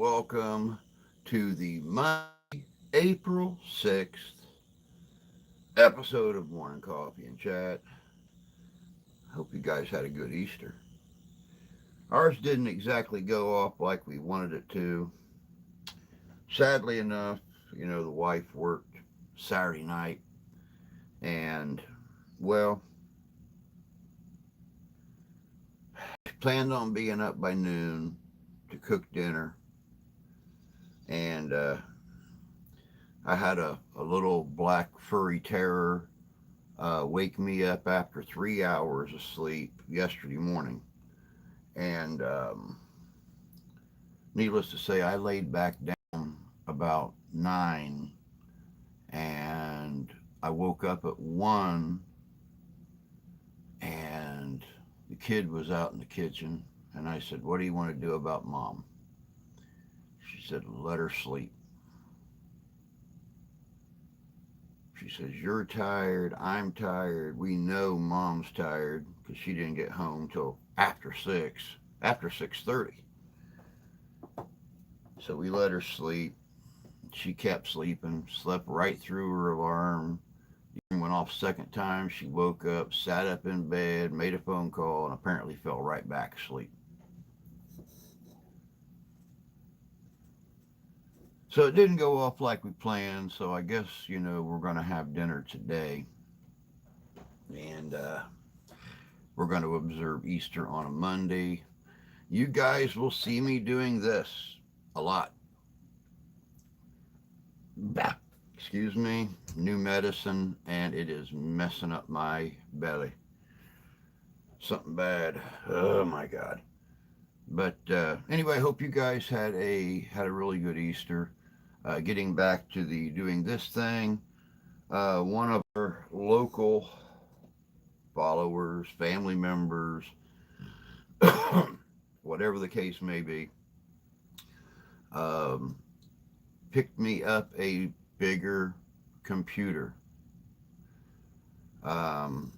welcome to the Monday, April 6th episode of Morning Coffee and Chat. I hope you guys had a good Easter. Ours didn't exactly go off like we wanted it to. Sadly enough, the wife worked Saturday night and, well, she planned on being up by noon to cook dinner. And I had a little black furry terror wake me up after 3 hours of sleep yesterday morning. And needless to say, I laid back down about 9 and I woke up at 1 and the kid was out in the kitchen. And I said, "What do you want to do about mom?" She said, "Let her sleep." She says, "You're tired. I'm tired. We know mom's tired because she didn't get home till after 6, after 6:30. So we let her sleep. She kept sleeping, slept right through her alarm. Went off second time. She woke up, sat up in bed, made a phone call, and apparently fell right back asleep. So it didn't go off like we planned. So I guess, we're going to have dinner today. And we're going to observe Easter on a Monday. You guys will see me doing this a lot. Bah, excuse me, new medicine, and it is messing up my belly. Something bad. Oh my God. But anyway, I hope you guys had a really good Easter. Getting back to the doing this thing, one of our local followers, family members, whatever the case may be, um, picked me up a bigger computer.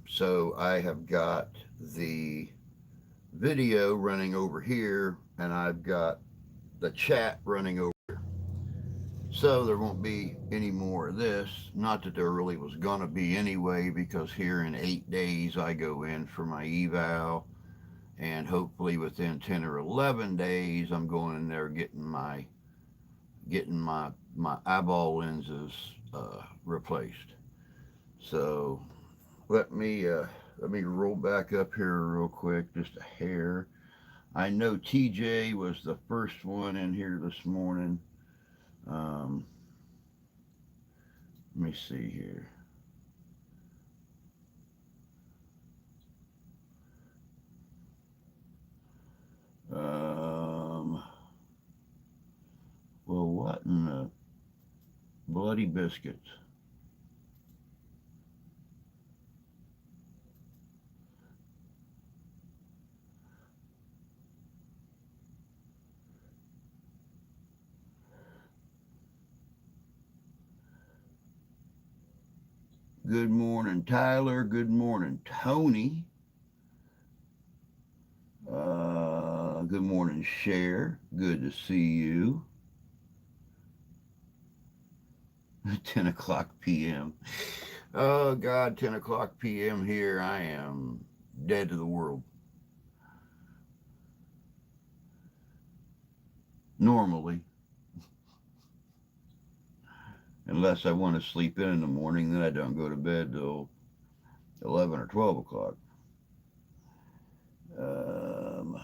So I have got the video running over here, and I've got the chat running over. So there won't be any more of this. Not that there really was going to be anyway, because here in 8 days I go in for my eval, and hopefully within 10 or 11 days I'm going in there getting my eyeball lenses replaced. So let me roll back up here real quick, just a hair. I know TJ was the first one in here this morning. Um, Let me see here. Um, well, what in the bloody biscuits? Good morning, Tyler. Good morning, Tony. Good morning, Cher. Good to see you. 10 o'clock p.m. Oh, God, 10 o'clock p.m. here. I am dead to the world. Normally, unless I want to sleep in the morning, then I don't go to bed till 11 or 12 o'clock. Um,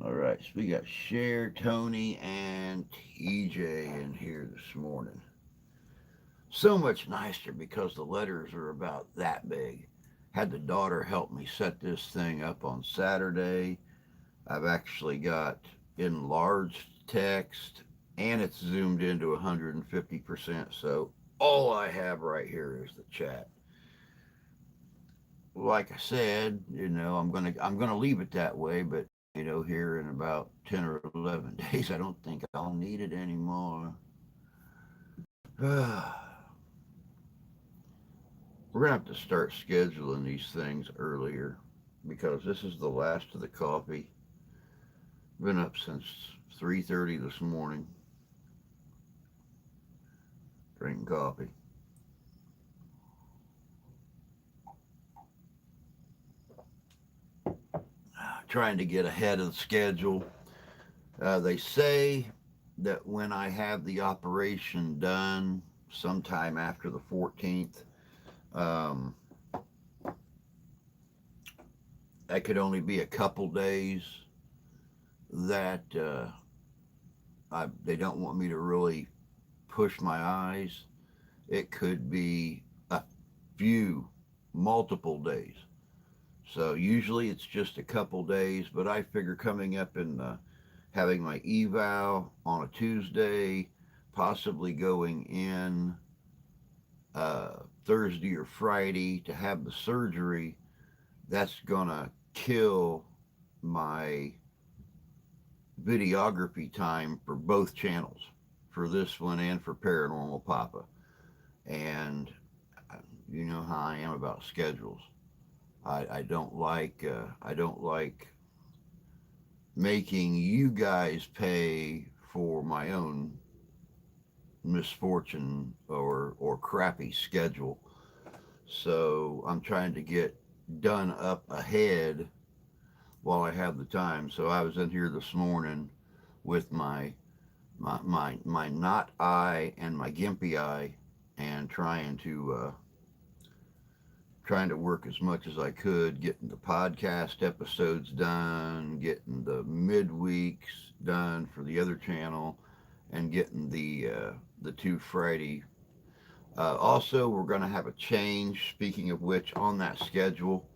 all right, so we got Cher, Tony, and TJ in here this morning. So much nicer because the letters are about that big. Had the daughter help me set this thing up on Saturday. I've actually got enlarged text and it's zoomed into 150%. So all I have right here is the chat. Like I said, I'm gonna leave it that way, but here in about 10 or 11 days, I don't think I'll need it anymore. We're gonna have to start scheduling these things earlier. because this is the last of the coffee. Been up since 3:30 this morning drinking coffee. Trying to get ahead of the schedule. They say that when I have the operation done sometime after the 14th, um, that could only be a couple days that they don't want me to really push my eyes. It could be a few, multiple days. So usually it's just a couple days, but I figure coming up in having my eval on a Tuesday, possibly going in Thursday or Friday to have the surgery, that's gonna kill my videography time for both channels, for this one and for Paranormal Papa. And you know how I am about schedules. I don't like making you guys pay for my own misfortune or crappy schedule. So I'm trying to get done up ahead while I have the time. So I was in here this morning with my not eye and my gimpy eye, and trying to work as much as I could, getting the podcast episodes done, getting the midweeks done for the other channel, and getting the two Friday. Also, we're going to have a change. Speaking of which, on that schedule,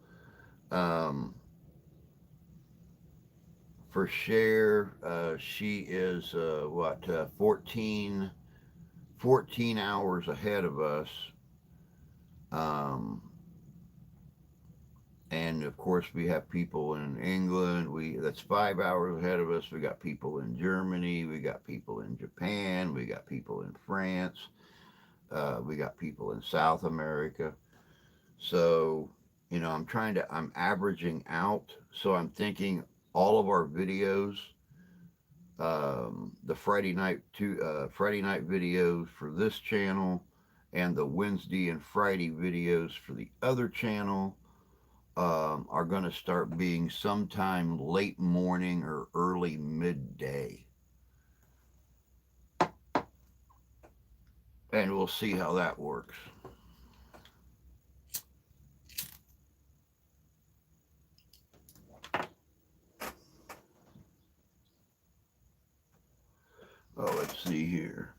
um, for Cher, she is 14 hours ahead of us. Um, and of course we have people in England. That's 5 hours ahead of us. We got people in Germany. We got people in Japan. We got people in France. We got people in South America. So I'm averaging out. So I'm thinking all of our videos, the Friday night videos for this channel, and the Wednesday and Friday videos for the other channel, are going to start being sometime late morning or early midday. And we'll see how that works. Oh, let's see here.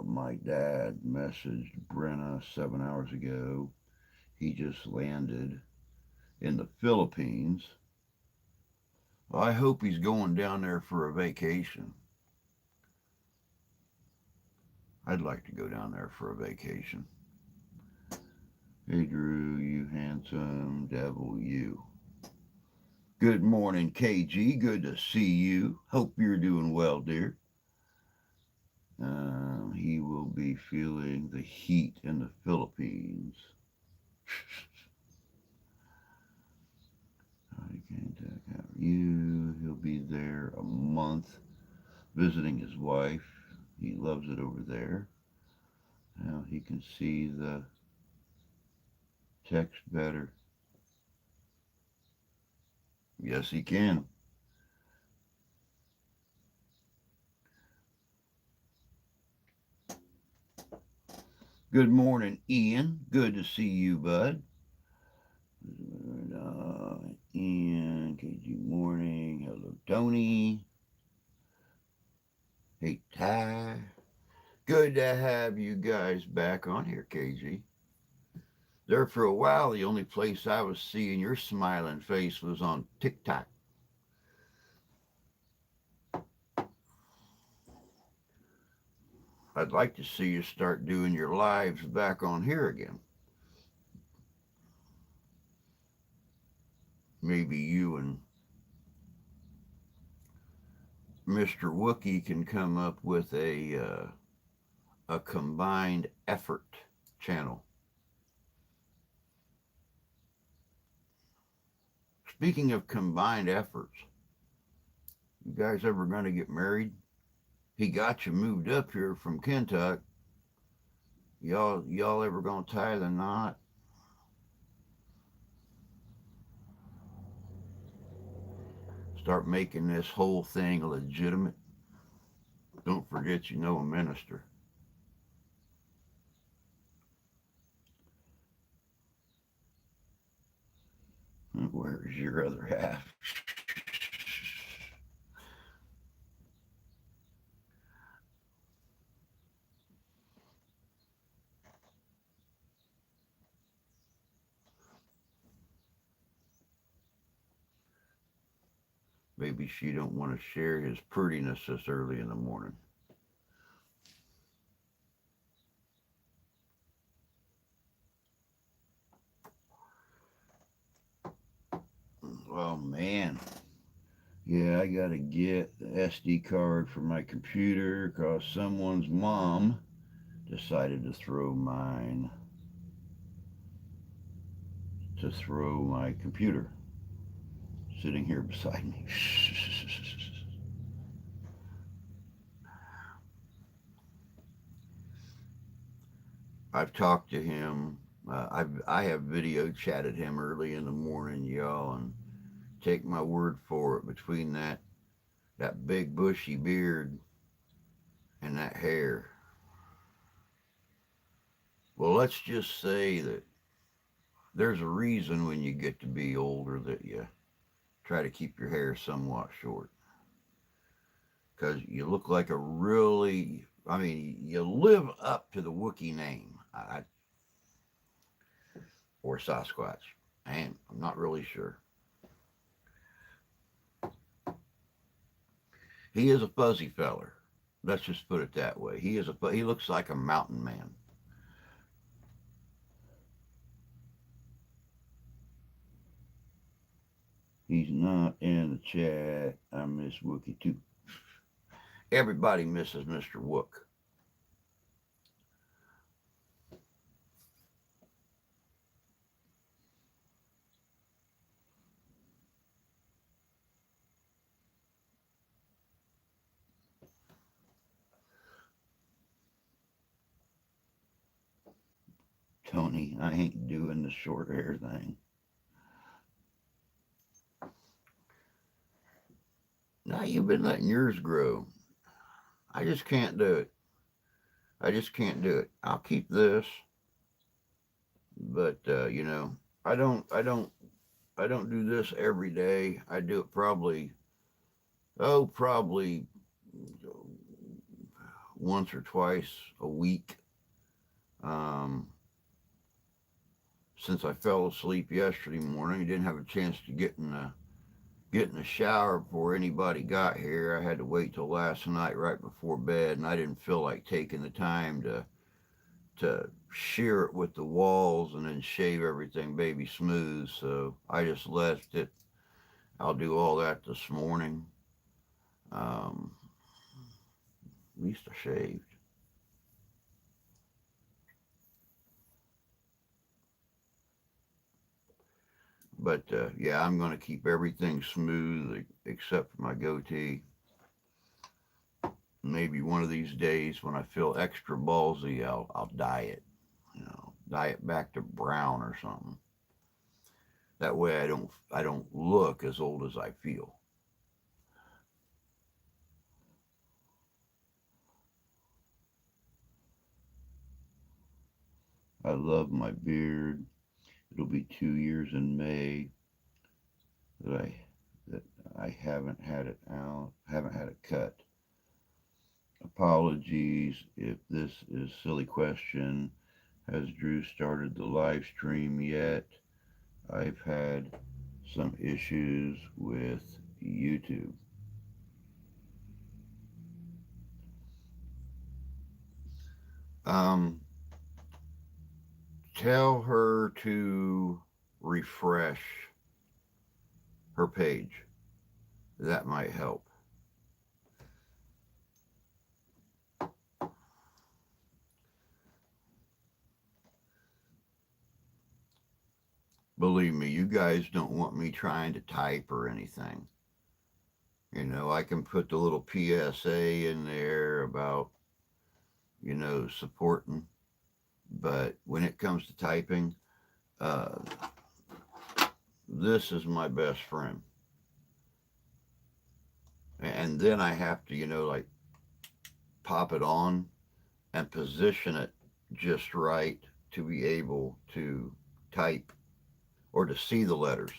My dad messaged Brenna 7 hours ago. He just landed in the Philippines. I hope he's going down there for a vacation. I'd like to go down there for a vacation. Hey, Drew, you handsome devil, you. Good morning, KG. Good to see you. Hope you're doing well, dear. He will be feeling the heat in the Philippines. I can't how are you. He'll be there a month visiting his wife. He loves it over there. Now he can see the text better. Yes, he can. Good morning, Ian. Good to see you, bud. Ian, KG morning. Hello, Tony. Hey, Ty. Good to have you guys back on here, KG. There for a while, the only place I was seeing your smiling face was on TikTok. I'd like to see you start doing your lives back on here again. Maybe you and Mr. Wookie can come up with a combined effort channel. Speaking of combined efforts, you guys ever going to get married? He got you moved up here from Kentucky. Y'all ever going to tie the knot? Start making this whole thing legitimate? Don't forget you know a minister. Where's your other half? Maybe she don't want to share his prettiness this early in the morning. Oh man. Yeah, I gotta get the SD card for my computer because someone's mom decided to throw my computer sitting here beside me. I've talked to him. I have video chatted him early in the morning, y'all, and take my word for it. Between that big bushy beard and that hair, well, let's just say that there's a reason when you get to be older that you try to keep your hair somewhat short because you look like a really, I mean, you live up to the Wookiee name, or Sasquatch. And I'm not really sure. He is a fuzzy feller. Let's just put it that way. He looks like a mountain man. He's not in the chat. I miss Wookie too. Everybody misses Mr. Wook. Tony, I ain't doing the short hair thing. Now you've been letting yours grow. I just can't do it. I just can't do it. I'll keep this, but I don't. I don't. I don't do this every day. I do it probably once or twice a week. Um, since I fell asleep yesterday morning, I didn't have a chance to get in the shower before anybody got here. I had to wait till last night right before bed, and I didn't feel like taking the time to shear it with the walls and then shave everything baby smooth. So I just left it. I'll do all that this morning. Um, at least I shaved. But yeah, I'm going to keep everything smooth except for my goatee. Maybe one of these days when I feel extra ballsy, I'll dye it. Dye it back to brown or something. That way I don't look as old as I feel. I love my beard. It'll be 2 years in May that I haven't had it out, haven't had it cut. Apologies if this is a silly question. Has Drew started the live stream yet? I've had some issues with YouTube. Um, Tell her to refresh her page. That might help. Believe me, you guys don't want me trying to type or anything. I can put the little PSA in there about, supporting. But when it comes to typing, uh, this is my best friend. And then I have to, like pop it on and position it just right to be able to type or to see the letters.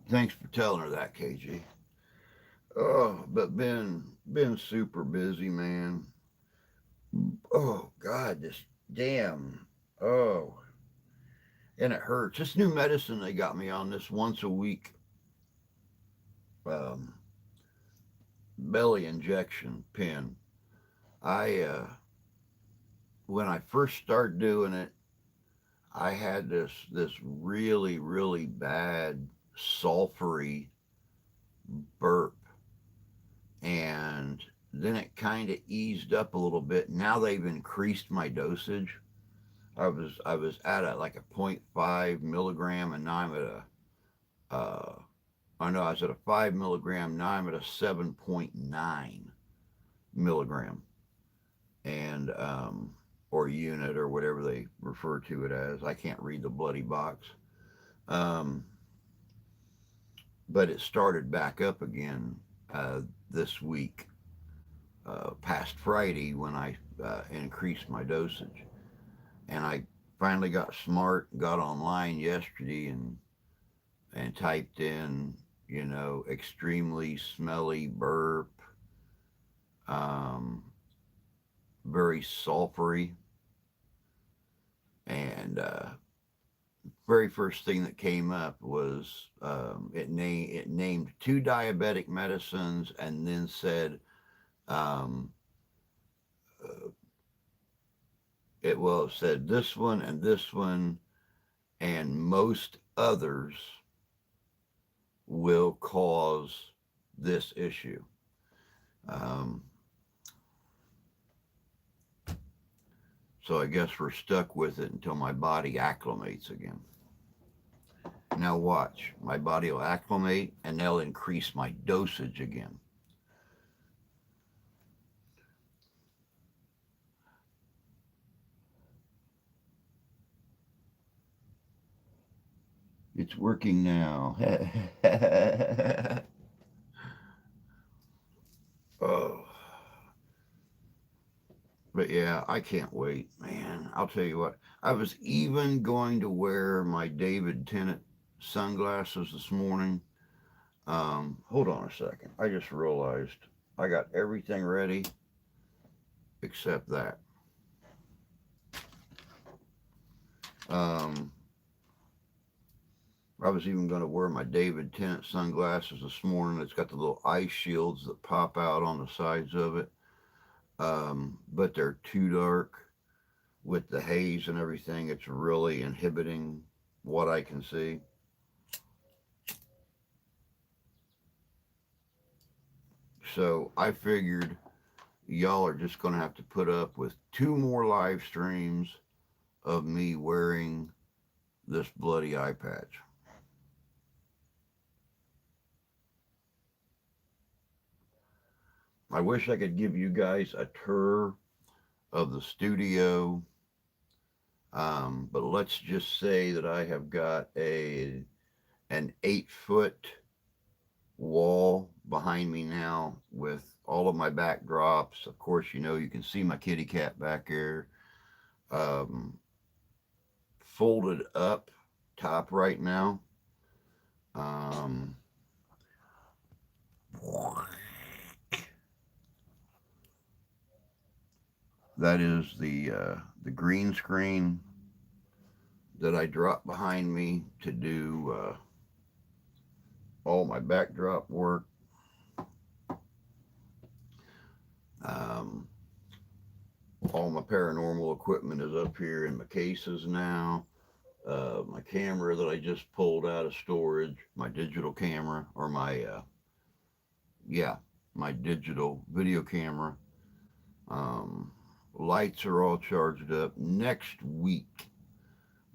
Thanks for telling her that, KG. Oh, but been super busy, man. Oh God, this damn. Oh, and it hurts. This new medicine they got me on, this once a week um, belly injection pen. I When I first started doing it, I had this really bad sulfury burp, and then it kind of eased up a little bit. Now they've increased my dosage. I was at like a point 0.5 milligram, and now I'm at I know I was at a 5 milligram. Now I'm at a 7.9 milligram, and or unit or whatever they refer to it as. I can't read the bloody box. Um, but it started back up again this week, past Friday, when I increased my dosage. And I finally got smart, got online yesterday, and typed in, extremely smelly burp, um, very sulfury, and very first thing that came up was it named two diabetic medicines, and then said um, uh, it said this one and most others will cause this issue. Um, so I guess we're stuck with it until my body acclimates again. Now watch, my body will acclimate and they'll increase my dosage again. It's working now. Oh, but yeah, I can't wait, man. I'll tell you what. I was even going to wear my David Tennant sunglasses this morning. Hold on a second. I just realized I got everything ready except that. Um, I was even going to wear my David Tennant sunglasses this morning. It's got the little ice shields that pop out on the sides of it, but they're too dark with the haze and everything. It's really inhibiting what I can see. So I figured y'all are just going to have to put up with two more live streams of me wearing this bloody eye patch. I wish I could give you guys a tour of the studio, but let's just say that I have got an 8 foot wall behind me now with all of my backdrops. Of course, you can see my kitty cat back there, um, folded up top right now. Um, that is the green screen that I dropped behind me to do all my backdrop work. Um, all my paranormal equipment is up here in my cases now. My camera that I just pulled out of storage, my digital camera, or yeah, my digital video camera. Um, Lights are all charged up. Next week,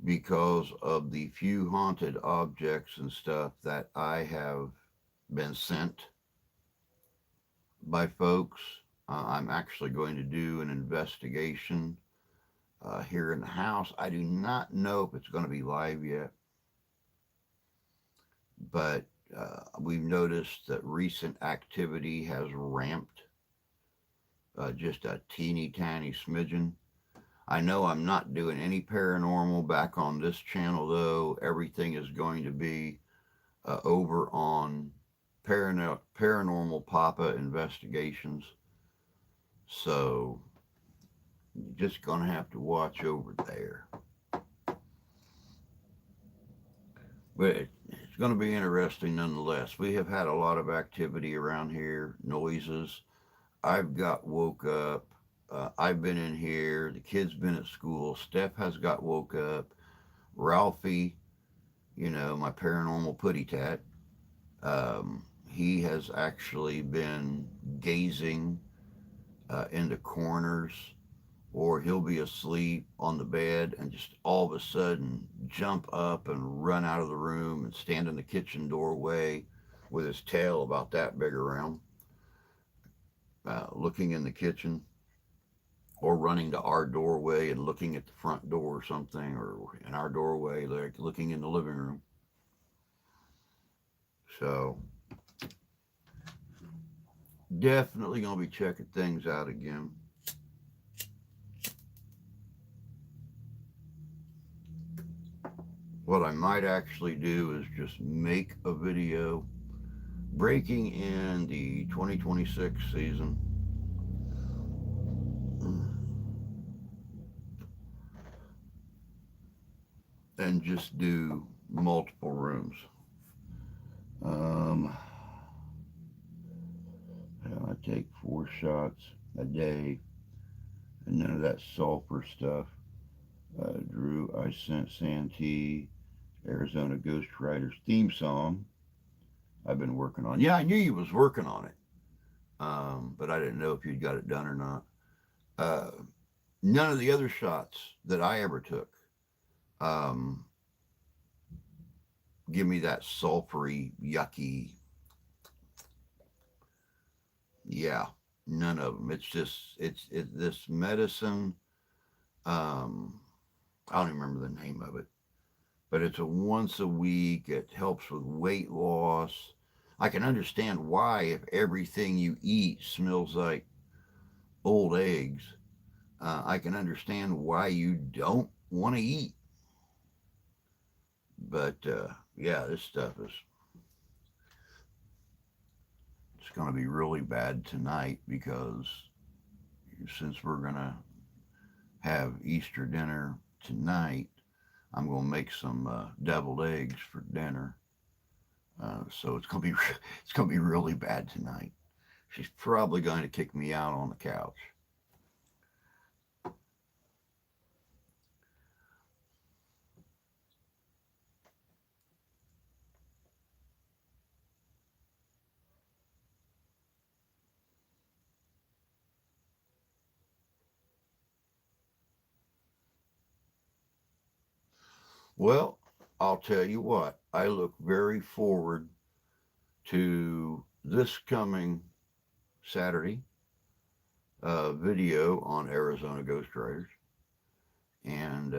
because of the few haunted objects and stuff that I have been sent by folks, I'm actually going to do an investigation here in the house. I do not know if it's going to be live yet, but we've noticed that recent activity has ramped just a teeny tiny smidgen. I know I'm not doing any paranormal back on this channel, though. Everything is going to be over on Paranormal Papa Investigations. So, you're just going to have to watch over there. But it's going to be interesting nonetheless. We have had a lot of activity around here, noises. I've got woke up. I've been in here. The kids been at school. Steph has got woke up. Ralphie, my paranormal putty tat, he has actually been gazing into corners, or he'll be asleep on the bed and just all of a sudden jump up and run out of the room and stand in the kitchen doorway with his tail about that big around, looking in the kitchen, or running to our doorway and looking at the front door or something, or in our doorway, like looking in the living room. So definitely gonna be checking things out again. What I might actually do is just make a video breaking in the 2026 season. And just do multiple rooms. Um, I take 4 shots a day, and none of that sulfur stuff. Drew, I sent Santee Arizona Ghost Riders theme song. I've been working on. Yeah, I knew you was working on it, but I didn't know if you'd got it done or not. Uh, None of the other shots that I ever took um, give me that sulfury, yucky. Yeah, none of them. It's just it's this medicine. Um, I don't even remember the name of it, but it's a once a week. It helps with weight loss. I can understand why, if everything you eat smells like old eggs, I can understand why you don't want to eat. But yeah, this stuff is, it's going to be really bad tonight, because since we're going to have Easter dinner tonight, I'm going to make some deviled eggs for dinner. So it's going to be it's going to be really bad tonight. She's probably going to kick me out on the couch. Well, I'll tell you what, I look very forward to this coming Saturday video on Arizona Ghost Riders. And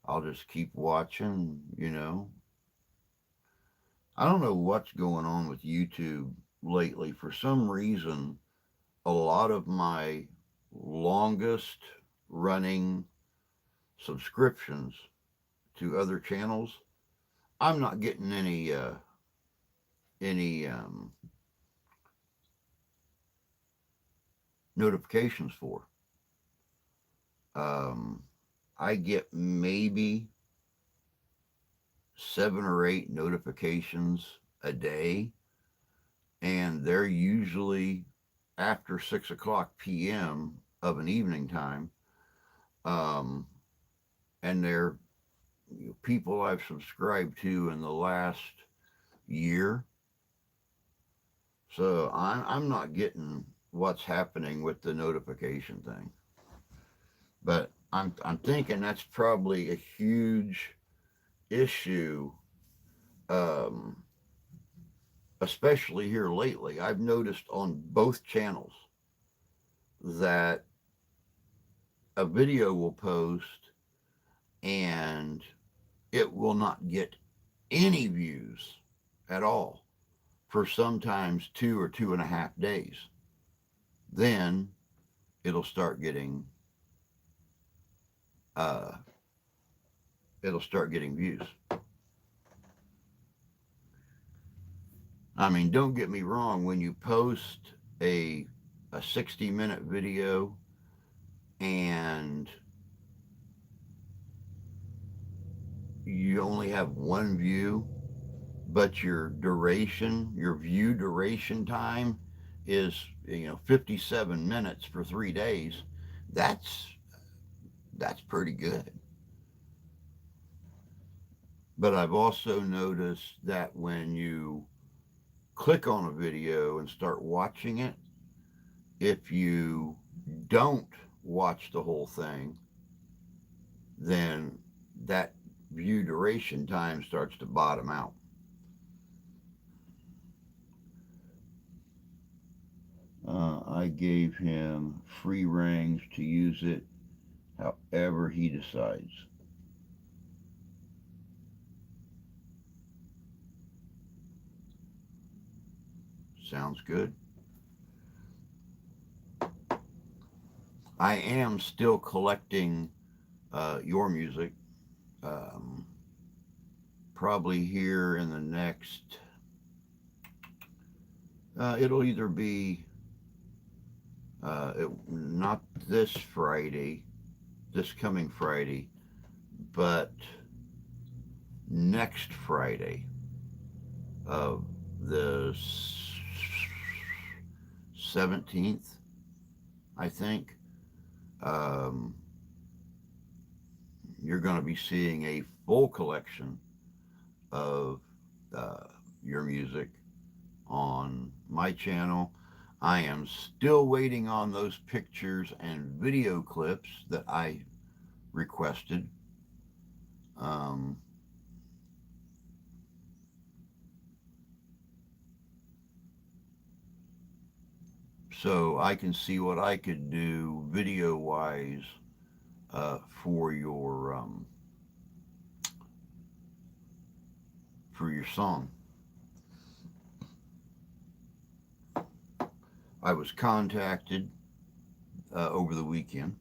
I'll just keep watching, I don't know what's going on with YouTube lately. For some reason, a lot of my longest running subscriptions to other channels, I'm not getting any notifications for. Um, I get maybe 7 or 8 notifications a day, and they're usually after 6 o'clock p.m. of an evening time. Um, and they're people I've subscribed to in the last year. So I'm not getting what's happening with the notification thing. But I'm thinking that's probably a huge issue, um, especially here lately. I've noticed on both channels that a video will post and it will not get any views at all for sometimes 2 or 2.5 days. Then it'll start getting uh, it'll start getting views. I mean, don't get me wrong. When you post a 60-minute video and you only have one view, but your view duration time is 57 minutes for 3 days. That's pretty good. But I've also noticed that when you click on a video and start watching it, if you don't watch the whole thing, then that view duration time starts to bottom out. I gave him free range to use it however he decides. Sounds good. I am still collecting your music. Um, Probably here in the next, it'll either be not this Friday, this coming Friday, but next Friday of the 17th, I think. Um, you're going to be seeing a full collection of uh, your music on my channel. I am still waiting on those pictures and video clips that I requested. Um, so I can see what I could do video wise for your song. I was contacted over the weekend.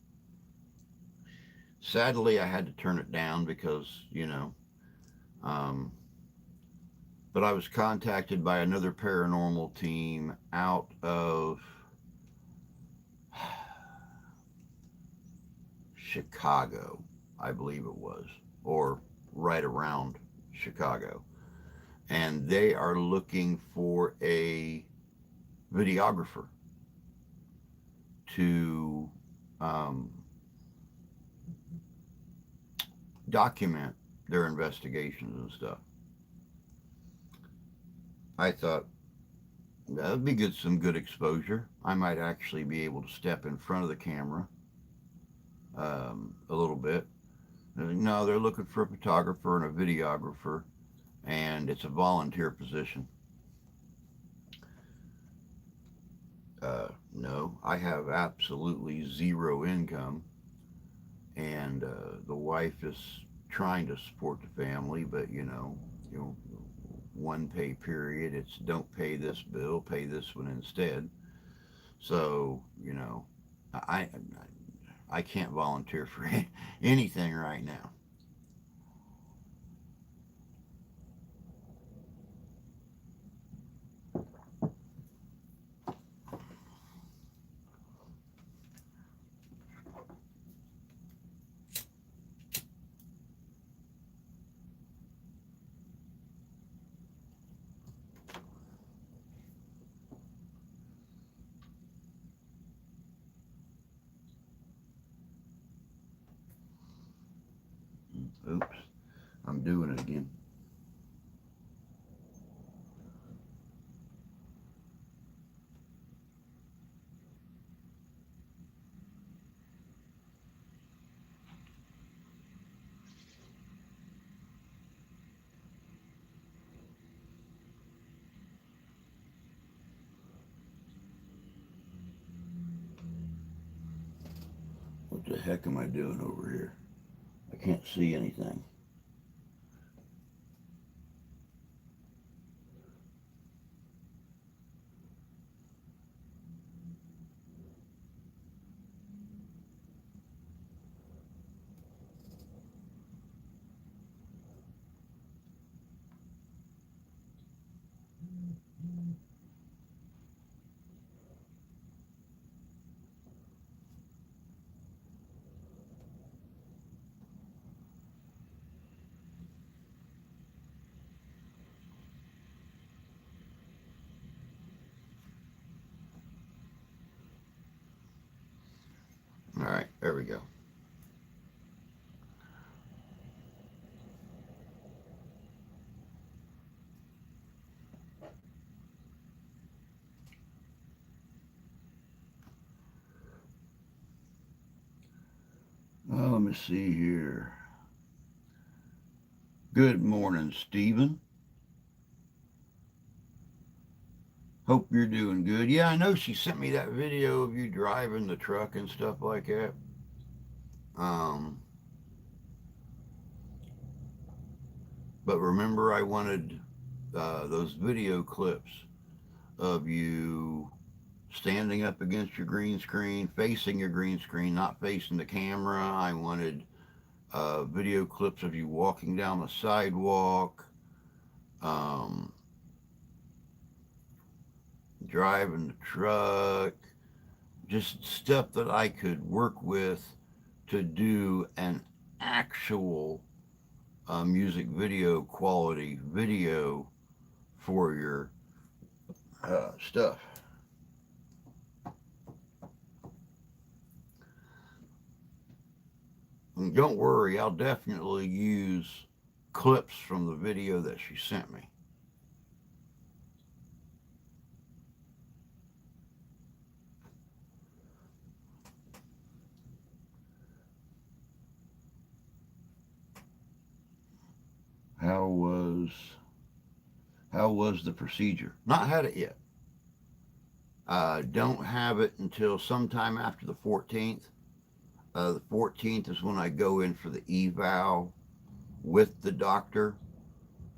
Sadly, I had to turn it down because, um, but I was contacted by another paranormal team out of Chicago, I believe it was, or right around Chicago. And they are looking for a videographer to um, document their investigations and stuff. I thought that would be good, some good exposure. I might actually be able to step in front of the camera a little bit. No, they're looking for a photographer and a videographer, and it's a volunteer position. No, I have absolutely zero income, and the wife is trying to support the family, but one pay period. It's don't pay this bill, pay this one instead. So I I can't volunteer for anything right now. I'm doing it again. What the heck am I doing over here? I can't see anything. All right, there we go. Let me see here. Good morning, Stephen. Hope you're doing good. Yeah, I know she sent me that video of you driving the truck and stuff like that. Um, but remember, I wanted those video clips of you standing up against your green screen, facing your green screen, not facing the camera. I wanted video clips of you walking down the sidewalk, um, driving the truck, just stuff that I could work with to do an actual music video quality video for your stuff. And don't worry, I'll definitely use clips from the video that she sent me. How was how was the procedure? Not had it yet. Don't have it until sometime after the 14th. The 14th is when I go in for the eval with the doctor,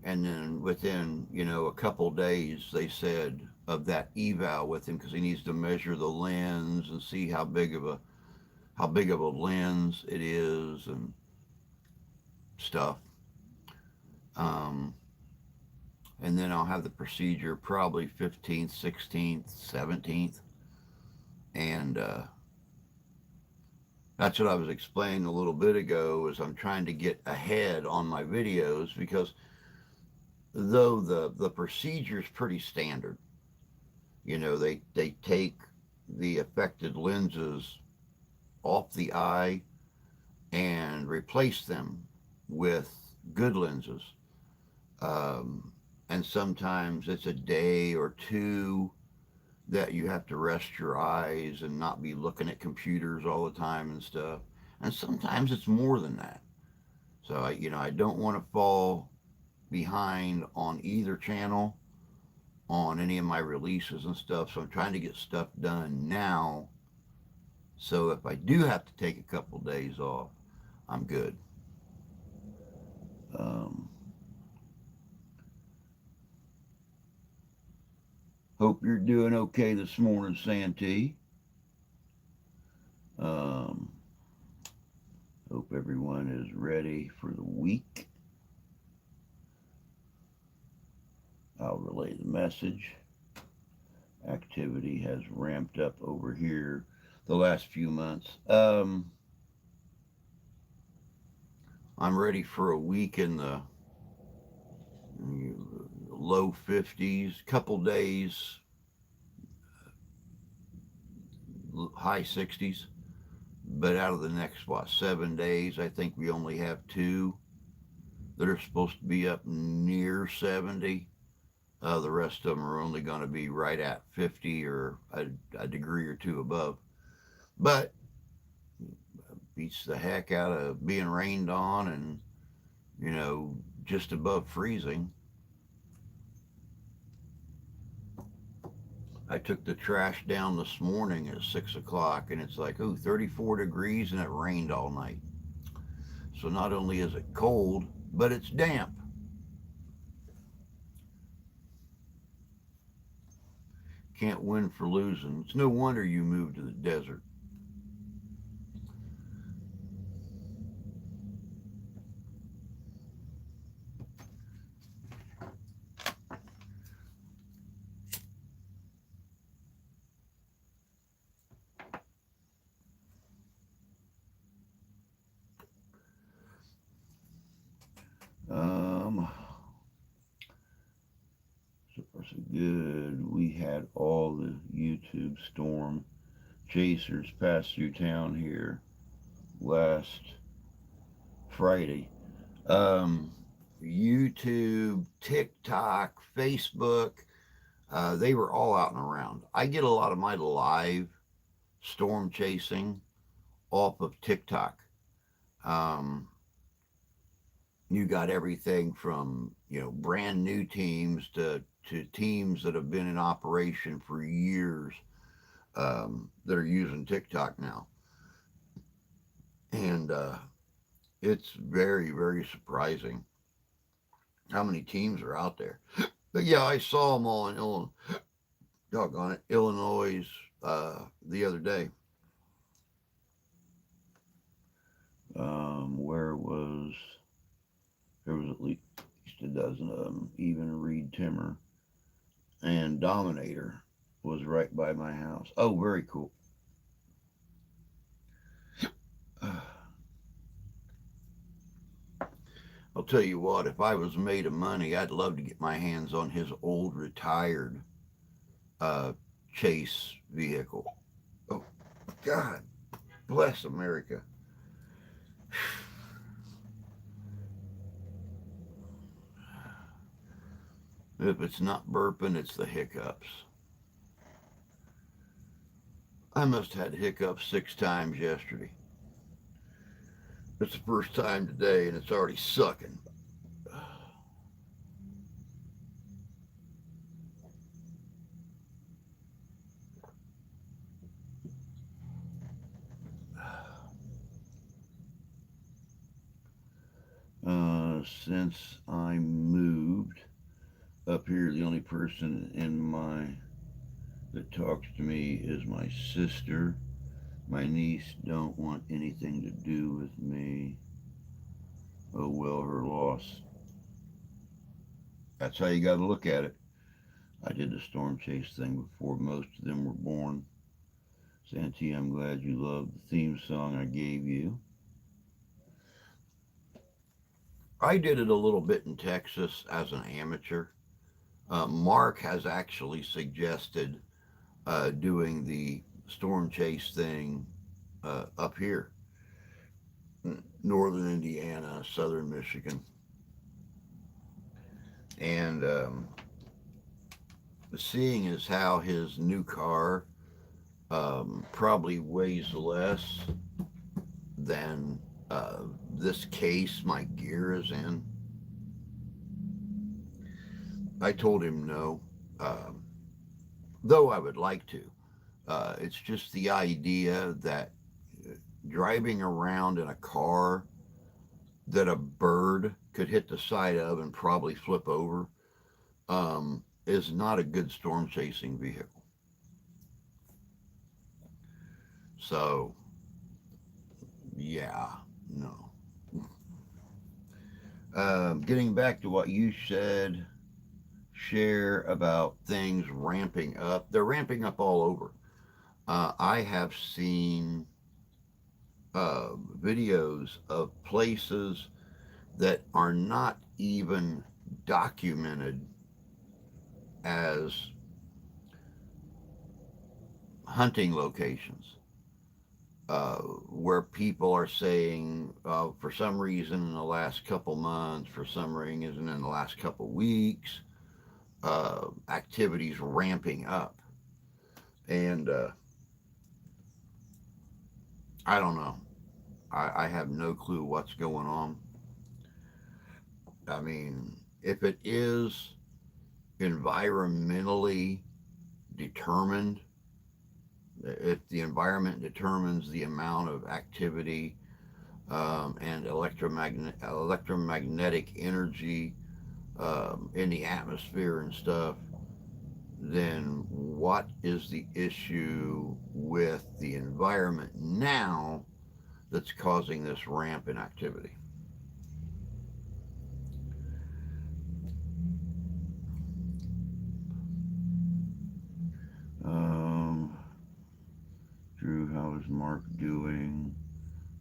and then within a couple days, they said, of that eval with him, because he needs to measure the lens and see how big of a lens it is and stuff. Um, and then I'll have the procedure probably 15th, 16th, 17th, and that's what I was explaining a little bit ago. Is I'm trying to get ahead on my videos, because though the procedure is pretty standard, they take the affected lenses off the eye and replace them with good lenses. Um, and sometimes it's a day or two that you have to rest your eyes and not be looking at computers all the time and stuff. And sometimes it's more than that. So I don't want to fall behind on either channel on any of my releases and stuff. So I'm trying to get stuff done now. So if I do have to take a couple days off, I'm good. Um, Hope you're doing okay this morning, Santee. Um, Hope everyone is ready for the week. I'll relay the message. Activity has ramped up over here the last few months. I'm ready for a week in the low 50s, couple days, high 60s. But out of the next, 7 days, I think we only have two that are supposed to be up near 70. The rest of them are only going to be right at 50 or a degree or two above. But beats the heck out of being rained on and, just above freezing. I took the trash down this morning at 6 o'clock and it's like, 34 degrees and it rained all night. So not only is it cold, but it's damp. Can't win for losing. It's no wonder you moved to the desert. So far so good. We had all the YouTube storm chasers pass through town here last Friday. Um, YouTube, TikTok, Facebook, they were all out and around. I get a lot of my live storm chasing off of TikTok. Um, you got everything from brand new teams to teams that have been in operation for years, that are using TikTok now, and it's very very surprising how many teams are out there. But yeah, I saw them all in Illinois. Doggone it, Illinois, the other day. Where was there was at least a dozen of them. Even Reed Timmer and Dominator was right by my house. Oh, very cool. I'll tell you what, if I was made of money, I'd love to get my hands on his old retired uh, chase vehicle. Oh, God bless America. If it's not burping, it's the hiccups. I must have had hiccups 6 times yesterday. It's the first time today, and it's already sucking. Since I moved up here, the only person that talks to me is my sister. My niece don't want anything to do with me. Oh well, her loss. That's how you got to look at it. I did the storm chase thing before most of them were born. Santi, I'm glad you loved the theme song I gave you. I did it a little bit in Texas as an amateur. Mark has actually suggested doing the storm chase thing up here, northern Indiana, southern Michigan. And seeing as how his new car probably weighs less than this case my gear is in, I told him no, though I would like to. It's just the idea that driving around in a car that a bird could hit the side of and probably flip over is not a good storm chasing vehicle. So, yeah, no. Getting back to what you said, share about things ramping up. They're ramping up all over. I have seen videos of places that are not even documented as hunting locations. where people are saying for some reason in the last couple months, for some reason in the last couple weeks, activities ramping up. And I don't know. I have no clue what's going on. I mean, if it is environmentally determined, if the environment determines the amount of activity and electromagnetic energy in the atmosphere and stuff, then what is the issue with the environment now that's causing this ramp in activity? Um, Drew, how is Mark doing?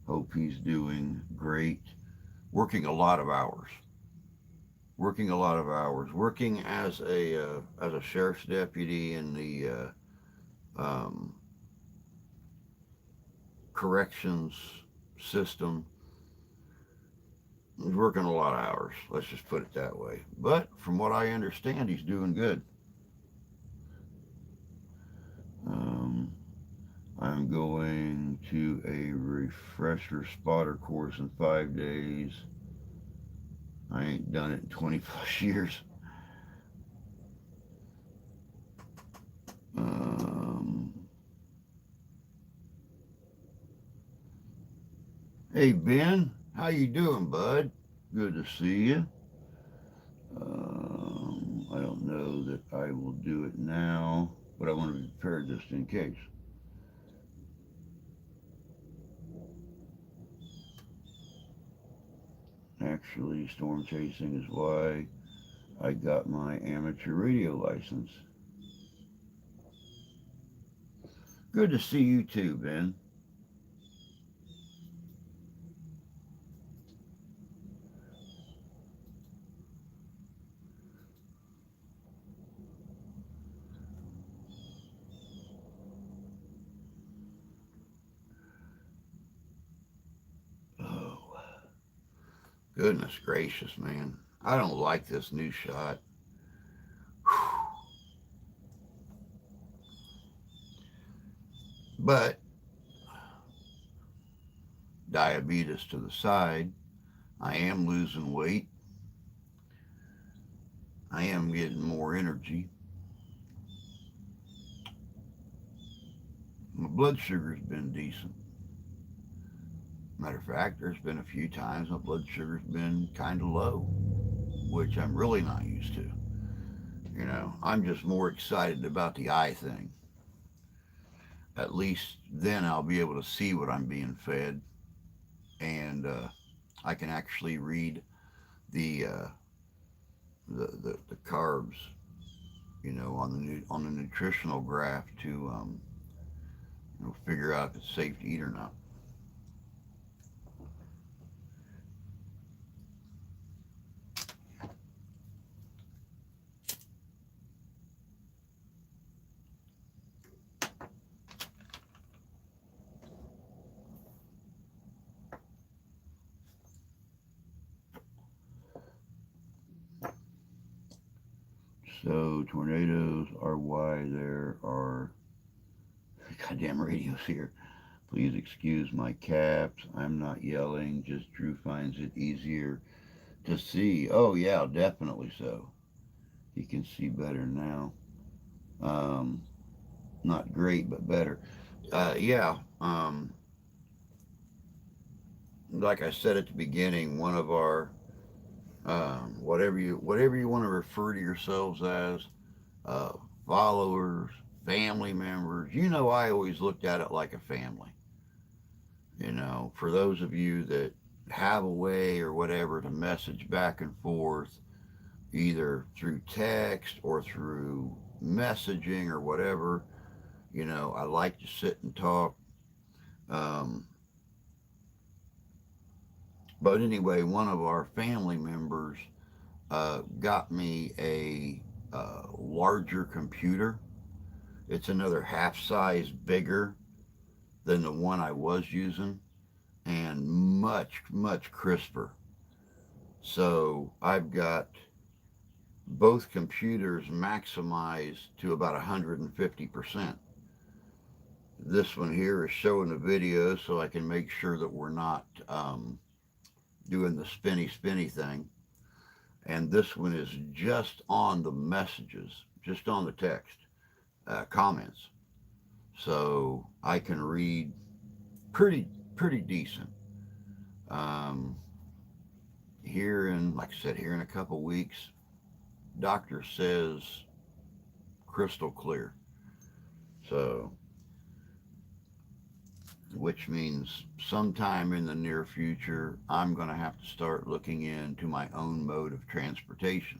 Hope he's doing great. Working a lot of hours. Working a lot of hours. Working as a sheriff's deputy in the um, corrections system. He's working a lot of hours. Let's just put it that way. But from what I understand, he's doing good. Um, I'm going to a refresher spotter course in 5 days. I ain't done it in 20 plus years. Um, hey Ben, how you doing, bud? Good to see you. I don't know that I will do it now, but I want to be prepared just in case. Actually, storm chasing is why I got my amateur radio license. Good to see you too, Ben. Oh, goodness gracious, man. I don't like this new shot. But diabetes to the side, I am losing weight. I am getting more energy. My blood sugar's been decent. Matter of fact, there's been a few times my blood sugar's been kind of low, which I'm really not used to. I'm just more excited about the eye thing. At least then I'll be able to see what I'm being fed, and I can actually read the the carbs, on the nutritional graph to figure out if it's safe to eat or not. So tornadoes are why there are goddamn radios here. Please excuse my caps. I'm not yelling. Just Drew finds it easier to see. Oh yeah, definitely so. He can see better now. Um, Not great, but better. Yeah. Like I said at the beginning, one of our whatever you want to refer to yourselves as, uh, followers, family members. I always looked at it like a family. For those of you that have a way or whatever to message back and forth, either through text or through messaging or whatever, I like to sit and talk. Um, but anyway, one of our family members got me a larger computer. It's another half size bigger than the one I was using, and much, much crisper. So I've got both computers maximized to about 150%. This one here is showing the video so I can make sure that we're not doing the spinny thing. And this one is just on the messages, just on the text, comments. So I can read pretty decent. Um, Here in, like I said, here in a couple weeks, doctor says crystal clear. So, which means sometime in the near future, I'm going to have to start looking into my own mode of transportation.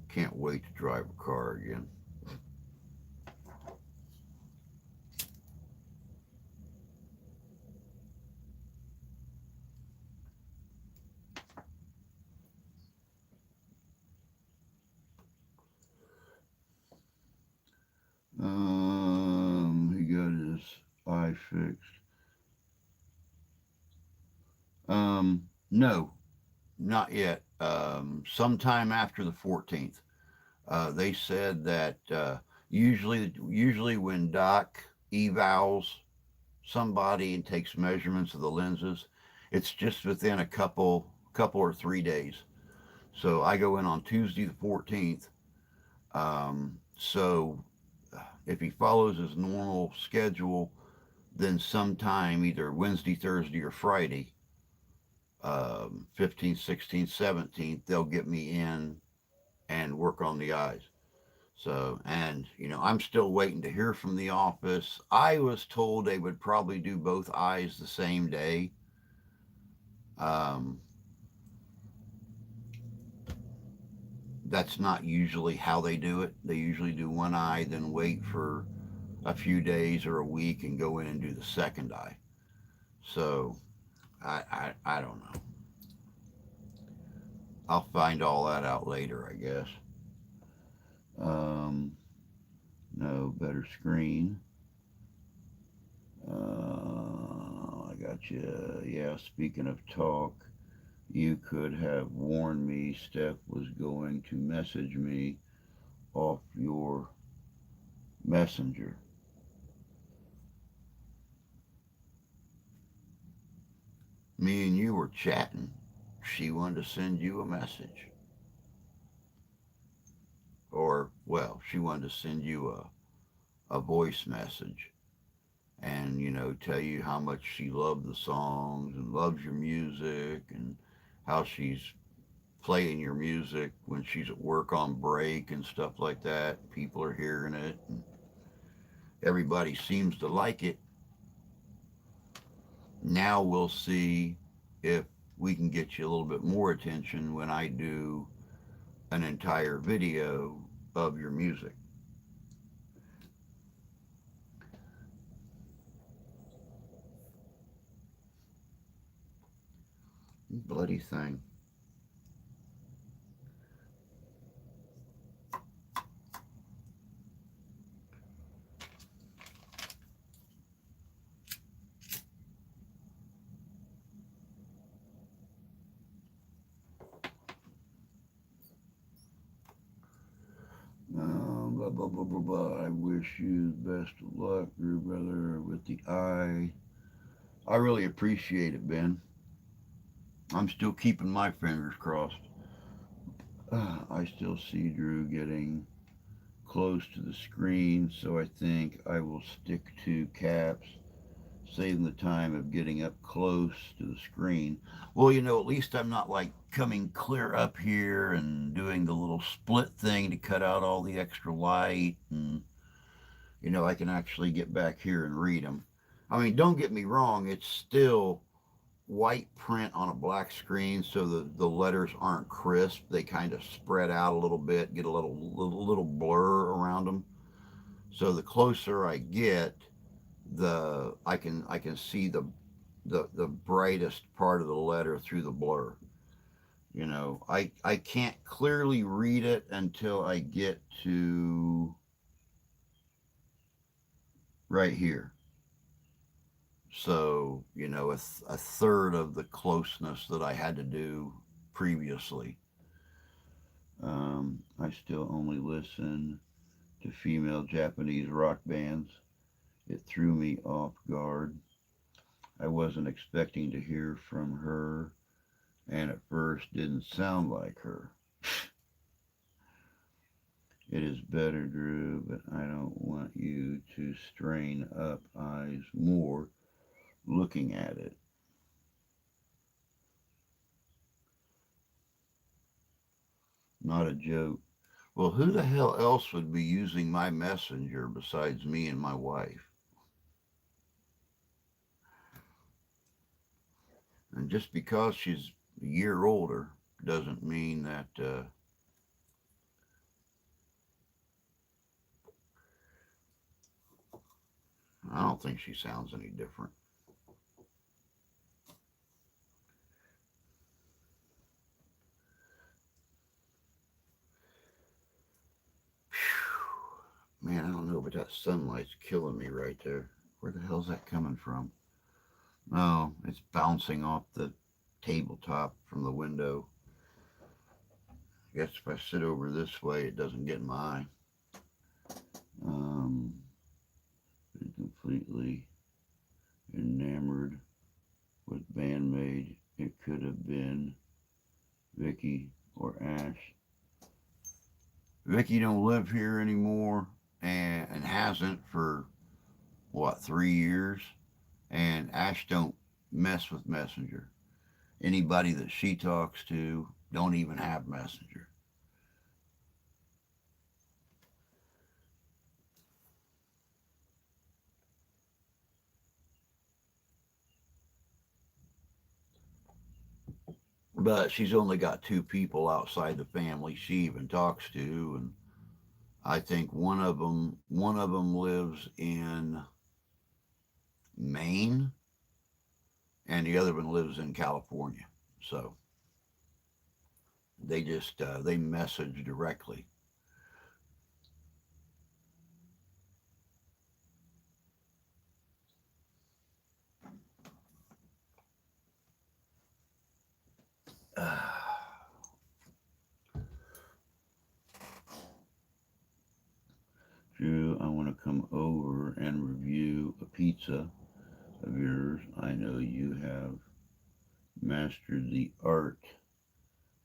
Can't wait to drive a car again. He got his eye fixed. No, not yet. Sometime after the 14th. They said that usually when Doc evals somebody and takes measurements of the lenses, it's just within a couple or 3 days. So I go in on Tuesday the 14th. So if he follows his normal schedule, then sometime either Wednesday, Thursday, or Friday, 15th, 16th, 17th, they'll get me in and work on the eyes. So, and I'm still waiting to hear from the office. I was told they would probably do both eyes the same day. Um, that's not usually how they do it. They usually do one eye, then wait for a few days or a week and go in and do the second eye. So, I don't know. I'll find all that out later, I guess. Um, no, better screen. I got you. Yeah, speaking of talk, you could have warned me Steph was going to message me off your messenger. Me and you were chatting. She wanted to send you a message. Or, well, she wanted to send you a voice message and, tell you how much she loved the songs and loves your music and how she's playing your music when she's at work on break and stuff like that. People are hearing it and everybody seems to like it. Now we'll see if we can get you a little bit more attention when I do an entire video of your music. Bloody thing. Blah, blah, blah, blah, blah. I wish you the best of luck, your brother, with the eye. I really appreciate it, Ben. I'm still keeping my fingers crossed. I still see Drew getting close to the screen, so I think I will stick to caps, saving the time of getting up close to the screen. Well, at least I'm not like coming clear up here and doing the little split thing to cut out all the extra light. And, I can actually get back here and read them. I mean, don't get me wrong, it's still white print on a black screen, so the letters aren't crisp. They kind of spread out a little bit, get a little blur around them. So the closer I get, the I can see the brightest part of the letter through the blur. I can't clearly read it until I get to right here. So, a third of the closeness that I had to do previously. I still only listen to female Japanese rock bands. It threw me off guard. I wasn't expecting to hear from her, and at first didn't sound like her. It is better, Drew, but I don't want you to strain up eyes more looking at it. Not a joke. Well, who the hell else would be using my messenger besides me and my wife? And just because she's a year older doesn't mean that I don't think she sounds any different. Man, I don't know, but that sunlight's killing me right there. Where the hell's that coming from? Oh, it's bouncing off the tabletop from the window. I guess if I sit over this way, it doesn't get in my eye. Um, completely enamored with Bandmade. It could have been Vicky or Ash. Vicky don't live here anymore and hasn't for what, 3 years? And Ash don't mess with Messenger. Anybody that she talks to don't even have Messenger. But she's only got two people outside the family she even talks to, and I think one of them lives in Maine, and the other one lives in California. So they message directly. Drew, I want to come over and review a pizza of yours. I know you have mastered the art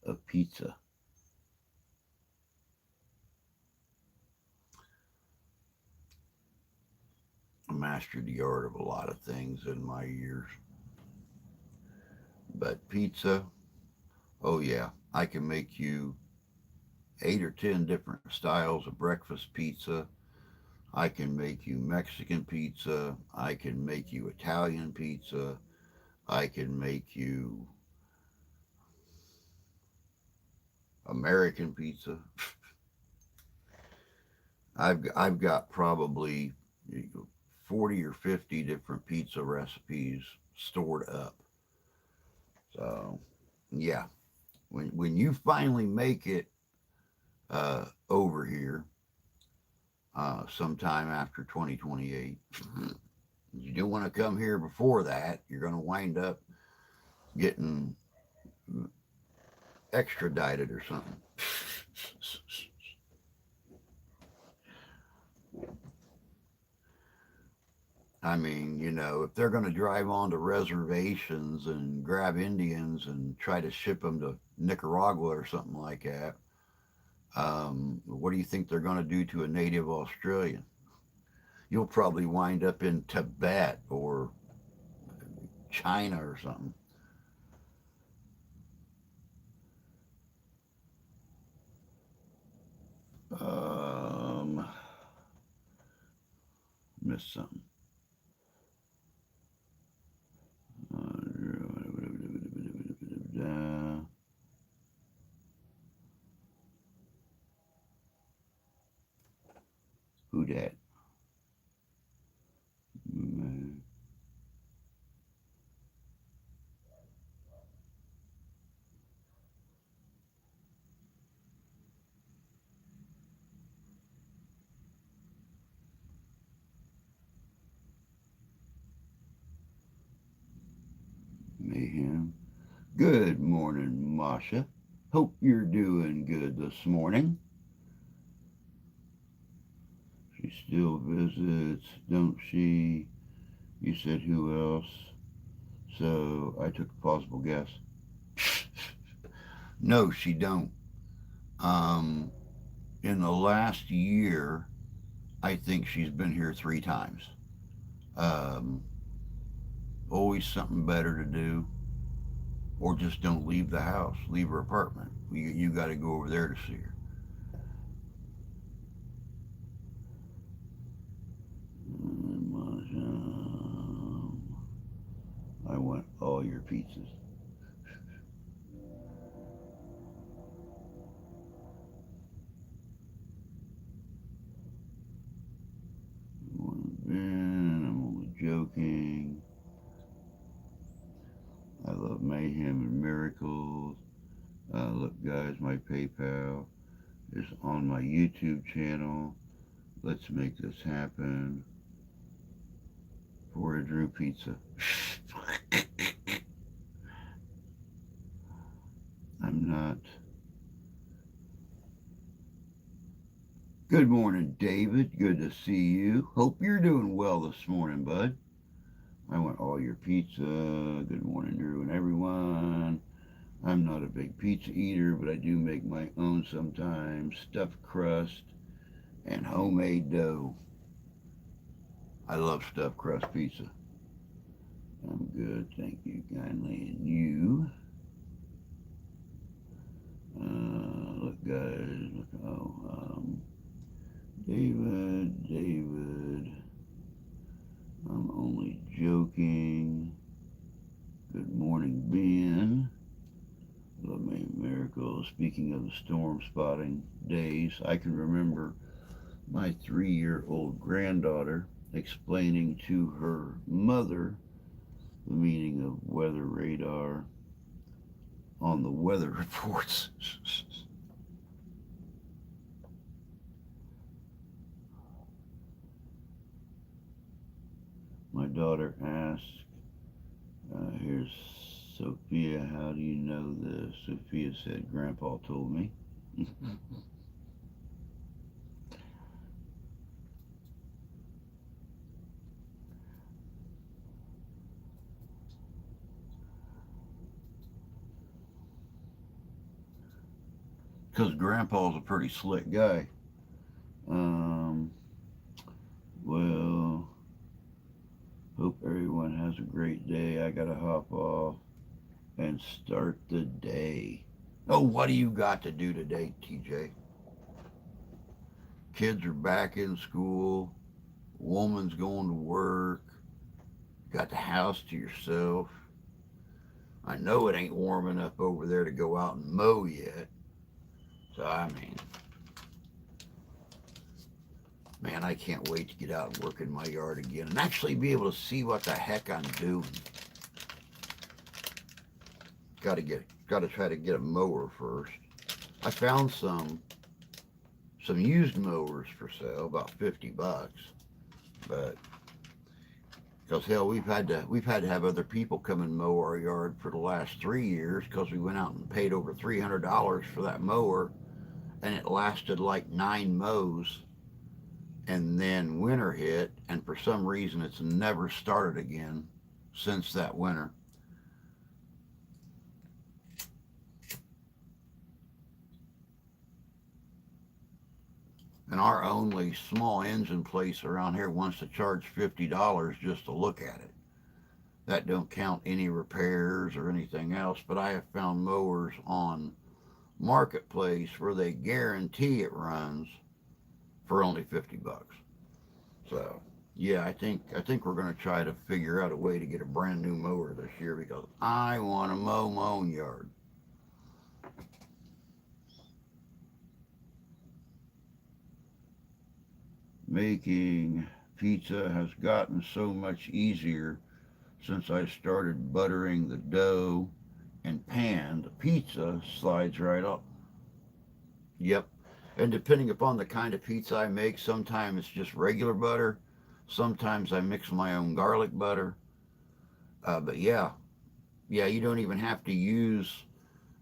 of pizza. I mastered the art of a lot of things in my years. But pizza, oh yeah, I can make you 8 or 10 different styles of breakfast pizza. I can make you Mexican pizza. I can make you Italian pizza. I can make you American pizza. I've got probably 40 or 50 different pizza recipes stored up. So yeah, when you finally make it over here, sometime after 2028, you do want to come here before that. You're going to wind up getting extradited or something. I mean, if they're going to drive onto reservations and grab Indians and try to ship them to Nicaragua or something like that, what do you think they're going to do to a native Australian? You'll probably wind up in Tibet or China or something. Um, Missed something. Who that? Good morning, Masha. Hope you're doing good this morning. She still visits, don't she? You said who else? So I took a plausible guess. No, she don't. Um, in the last year, I think she's been here 3 times. Um, always something better to do, or just don't leave the house, leave her apartment. You got to go over there to see her. I want all your pizzas. I'm only joking. I love mayhem and miracles. Look, guys, my PayPal is on my YouTube channel. Let's make this happen for a Drew pizza. I'm not. Good morning, David. Good to see you. Hope you're doing well this morning, bud. I want all your pizza. Good morning, Drew and everyone. I'm not a big pizza eater, but I do make my own sometimes. Stuffed crust and homemade dough. I love stuffed crust pizza. I'm good, thank you kindly. And you? Look, guys. Look, David. I'm only joking. Good morning, Ben. Love me miracles. Speaking of the storm spotting days, I can remember my 3-year-old granddaughter explaining to her mother the meaning of weather radar on the weather reports. My daughter asked, here's Sophia, how do you know this? Sophia said, Grandpa told me. Because Grandpa's a pretty slick guy. Um, well, hope everyone has a great day. I gotta hop off and start the day. Oh, what do you got to do today, TJ? Kids are back in school. Woman's going to work. Got the house to yourself. I know it ain't warm enough over there to go out and mow yet. So, I mean, man, I can't wait to get out and work in my yard again and actually be able to see what the heck I'm doing. Got to try to get a mower first. I found some used mowers for sale, about $50, but because hell, we've had to have other people come and mow our yard for the last 3 years because we went out and paid over $300 for that mower, and it lasted like 9 mows, and then winter hit, and for some reason it's never started again since that winter. And our only small engine place around here wants to charge $50 just to look at it. That don't count any repairs or anything else, but I have found mowers on Marketplace where they guarantee it runs for only $50. So yeah, I think we're gonna try to figure out a way to get a brand new mower this year because I want to mow my own yard. Making pizza has gotten so much easier since I started buttering the dough and pan. The pizza slides right up. Yep. And depending upon the kind of pizza I make, sometimes it's just regular butter. Sometimes I mix my own garlic butter. But yeah, Yeah, you don't even have to use,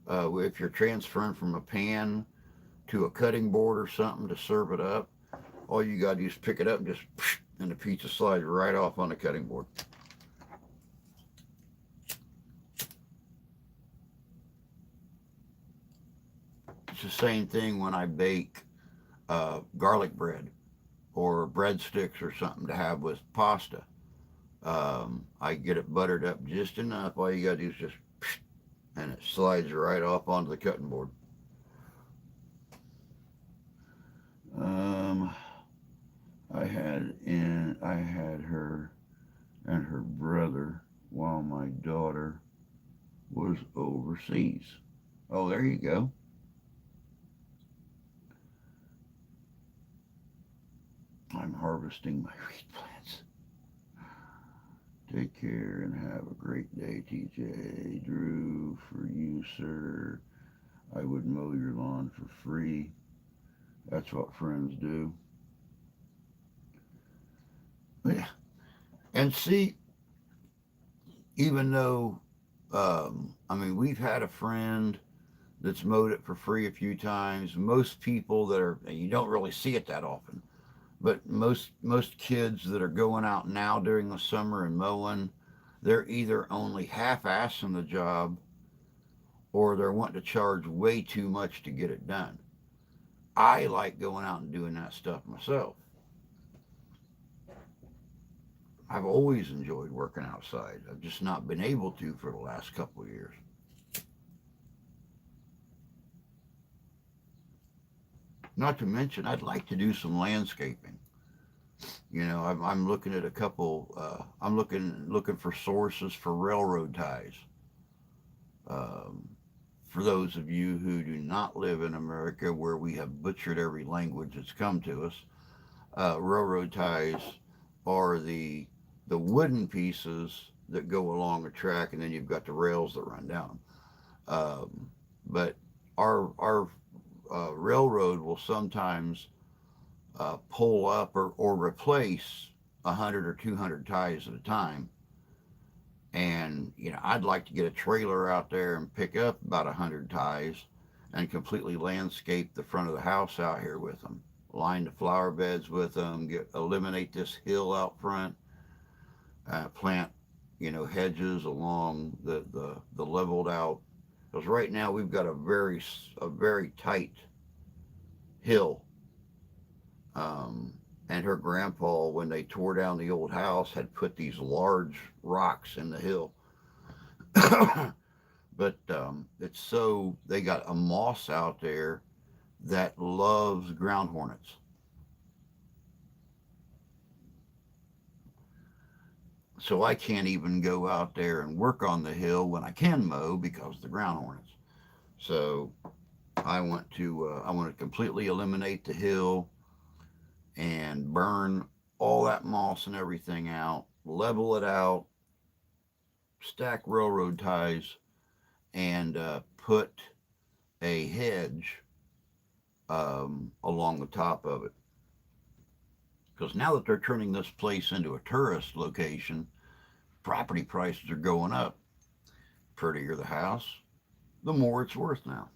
if you're transferring from a pan to a cutting board or something to serve it up, all you got to do is pick it up and just, and the pizza slides right off on the cutting board. It's the same thing when I bake garlic bread or breadsticks or something to have with pasta. I get it buttered up just enough. All you got to do is just, and it slides right off onto the cutting board. Um, I had her and her brother while my daughter was overseas. Oh, there you go. I'm harvesting my wheat plants. Take care and have a great day, TJ. Drew, for you, sir. I would mow your lawn for free. That's what friends do. Yeah. And see, even though, I mean, we've had a friend that's mowed it for free a few times. Most people that are, and you don't really see it that often, but most kids that are going out now during the summer and mowing, they're either only half-assing the job or they're wanting to charge way too much to get it done. I like going out and doing that stuff myself. I've always enjoyed working outside. I've just not been able to for the last couple of years. Not to mention, I'd like to do some landscaping. I'm looking at a couple. I'm looking for sources for railroad ties. Um, for those of you who do not live in America, where we have butchered every language that's come to us, railroad ties are the wooden pieces that go along a track, and then you've got the rails that run down. But our railroad will sometimes pull up or replace 100 or 200 ties at a time. And I'd like to get a trailer out there and pick up about 100 ties and completely landscape the front of the house out here with them. Line the flower beds with them. Eliminate this hill out front. Plant hedges along the leveled out. Because right now we've got a very tight hill. And her grandpa, when they tore down the old house, had put these large rocks in the hill. But it's so they got a moss out there that loves ground hornets. So I can't even go out there and work on the hill when I can mow because of the ground hornets. So I want to completely eliminate the hill and burn all that moss and everything out, level it out, stack railroad ties, and put a hedge along the top of it. Because now that they're turning this place into a tourist location, property prices are going up. Prettier the house, the more it's worth now.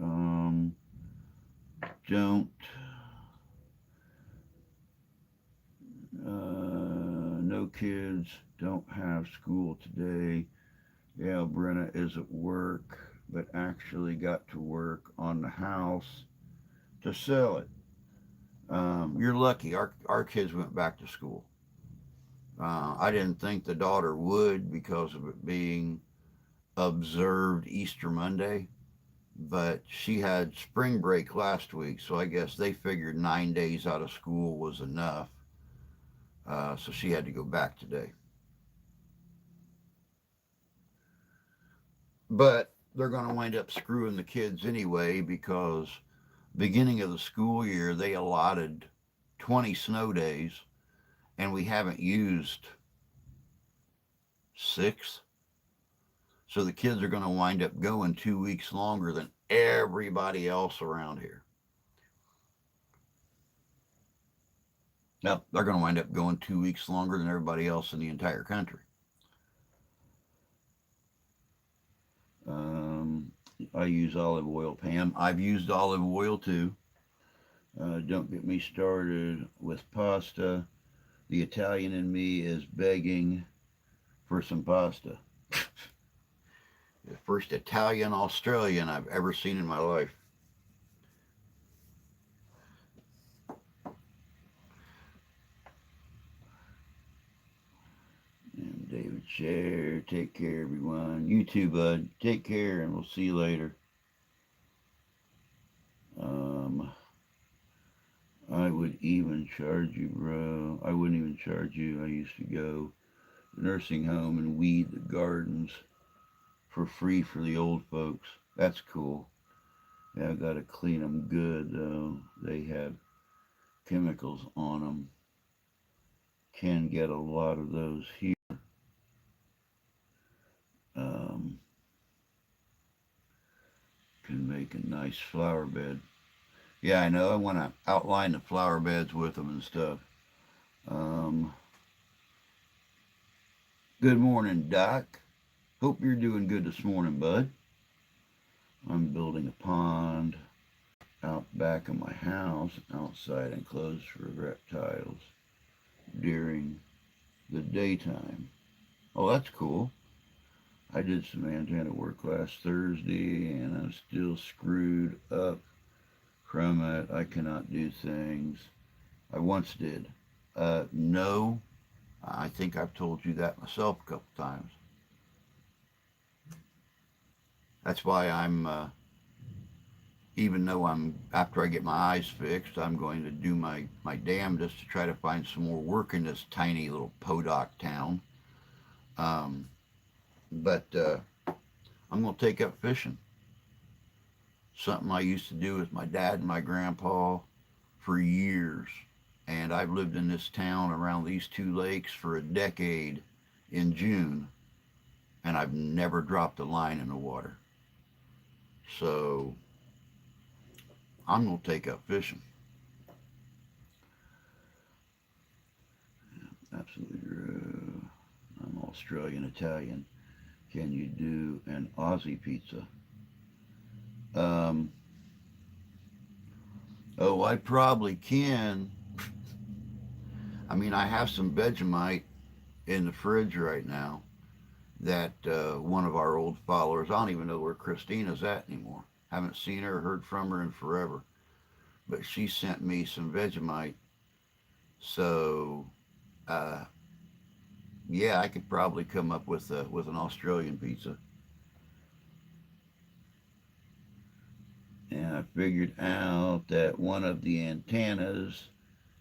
Um, don't no kids don't have school today. Yeah, Brenna is at work, but actually got to work on the house to sell it. You're lucky. Our kids went back to school. I didn't think the daughter would because of it being observed Easter Monday, but she had spring break last week, so I guess they figured 9 days out of school was enough. So she had to go back today. But they're going to wind up screwing the kids anyway because beginning of the school year they allotted 20 snow days and we haven't used 6. So the kids are going to wind up going 2 weeks longer than everybody else around here. Now, they're going to wind up going 2 weeks longer than everybody else in the entire country. Um, I use olive oil, Pam. I've used olive oil too. Don't get me started with pasta. The Italian in me is begging for some pasta. The first Italian Australian I've ever seen in my life. And David Share, take care, everyone. You too, bud. Take care, and we'll see you later. Um, I would even charge you, bro. I wouldn't even charge you. I used to go to the nursing home and weed the gardens for free for the old folks. That's cool. Yeah, I gotta clean them good though. They have chemicals on them. Can get a lot of those here. Um, can make a nice flower bed. Yeah, I know. I want to outline the flower beds with them and stuff. Um, Good morning, Doc. Hope you're doing good this morning, bud. I'm building a pond out back of my house, outside enclosed for reptiles during the daytime. Oh, that's cool. I did some antenna work last Thursday and I'm still screwed up from it. I cannot do things I once did. No, I think I've told you that myself a couple times. That's why even though after I get my eyes fixed, I'm going to do my damnedest to try to find some more work in this tiny little podok town. Um, but I'm going to take up fishing. Something I used to do with my dad and my grandpa for years. And I've lived in this town around these two lakes for a decade in June, and I've never dropped a line in the water. So I'm going to take up fishing. Absolutely. I'm Australian Italian. Can you do an Aussie pizza? Um, oh, I probably can. I mean, I have some Vegemite in the fridge right now that one of our old followers, I don't even know where Christina's at anymore. Haven't seen her, heard from her in forever. But she sent me some Vegemite. So, uh, yeah, I could probably come up with an Australian pizza. And I figured out that one of the antennas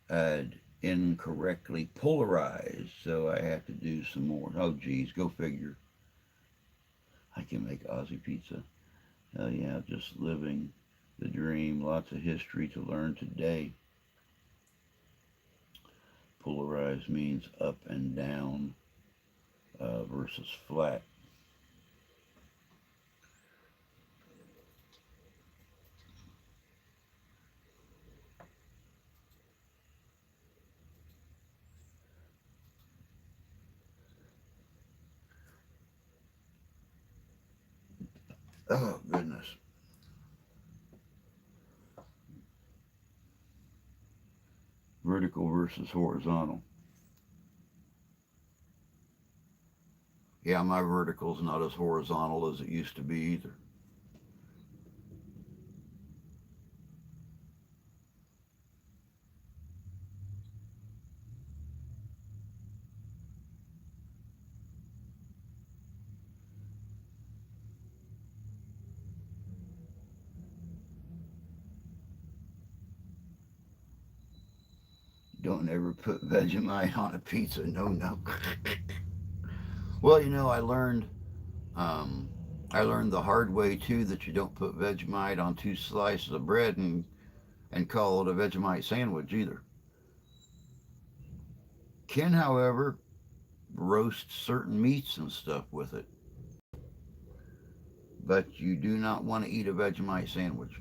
had incorrectly polarized, so I have to do some more. Oh, geez, go figure. I can make Aussie pizza. Hell yeah, just living the dream. Lots of history to learn today. Polarized means up and down versus flat. Oh, goodness. Vertical versus horizontal. Yeah, my vertical's not as horizontal as it used to be either. Don't ever put Vegemite on a pizza. No, no. Well, um, I learned the hard way too that you don't put Vegemite on two slices of bread and call it a Vegemite sandwich either. Can, however, roast certain meats and stuff with it, but you do not want to eat a Vegemite sandwich,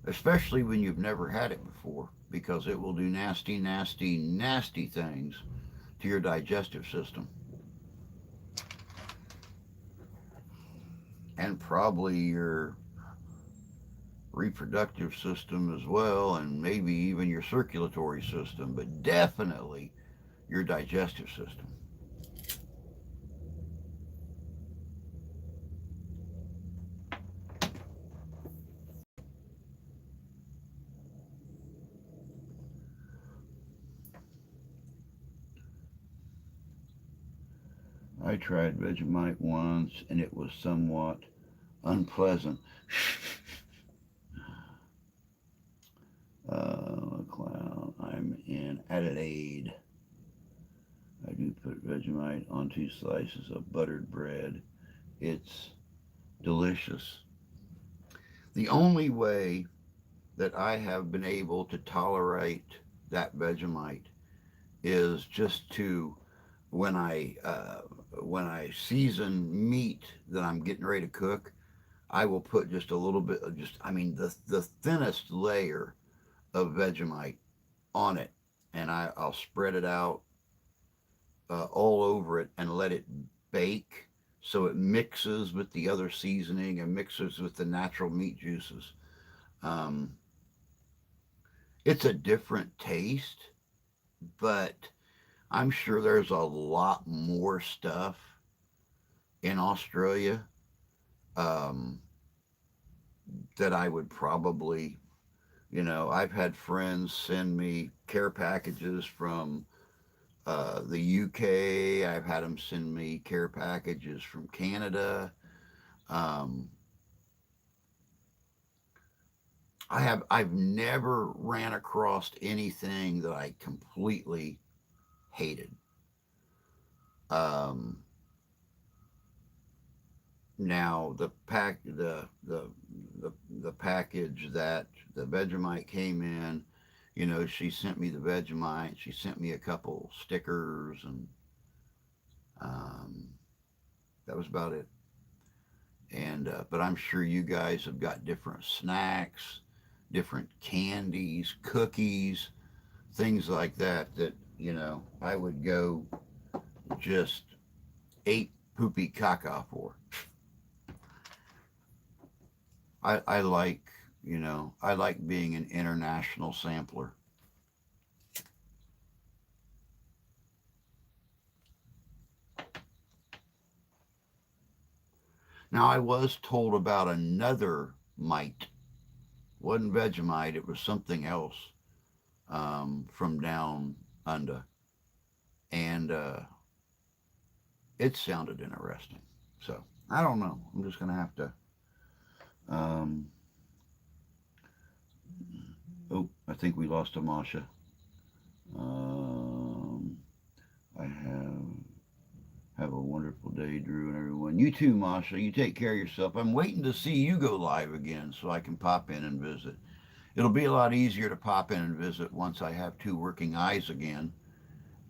especially when you've never had it before. because it will do nasty, nasty, nasty things to your digestive system and probably your reproductive system as well, and maybe even your circulatory system, but definitely your digestive system. I tried Vegemite once and it was somewhat unpleasant. Cloud, I'm in Adelaide. I do put Vegemite on 2 slices of buttered bread. It's delicious. The only way that I have been able to tolerate that Vegemite is just to when I season meat that I'm getting ready to cook, I will put just a little bit of just I mean the thinnest layer of Vegemite on it, and I'll spread it out all over it and let it bake so it mixes with the other seasoning and mixes with the natural meat juices. Um, it's a different taste, but I'm sure there's a lot more stuff in Australia um, that I would probably, I've had friends send me care packages from the UK. I've had them send me care packages from Canada. Um, I've never ran across anything that I completely hated. Um, Now the package that the Vegemite came in, she sent me the Vegemite. She sent me a couple stickers, and um, that was about it. And but I'm sure you guys have got different snacks, different candies, cookies, things like that. That I would go just ate poopy caca for. I like, I like being an international sampler. Now, I was told about another mite. It wasn't Vegemite, it was something else from down under. And it sounded interesting. So, I don't know. I'm just going to have to. Um, oh, I think we lost Amasha. Um, I have a wonderful day, Drew, and everyone. You too, Masha. You take care of yourself. I'm waiting to see you go live again so I can pop in and visit. It'll be a lot easier to pop in and visit once I have two working eyes again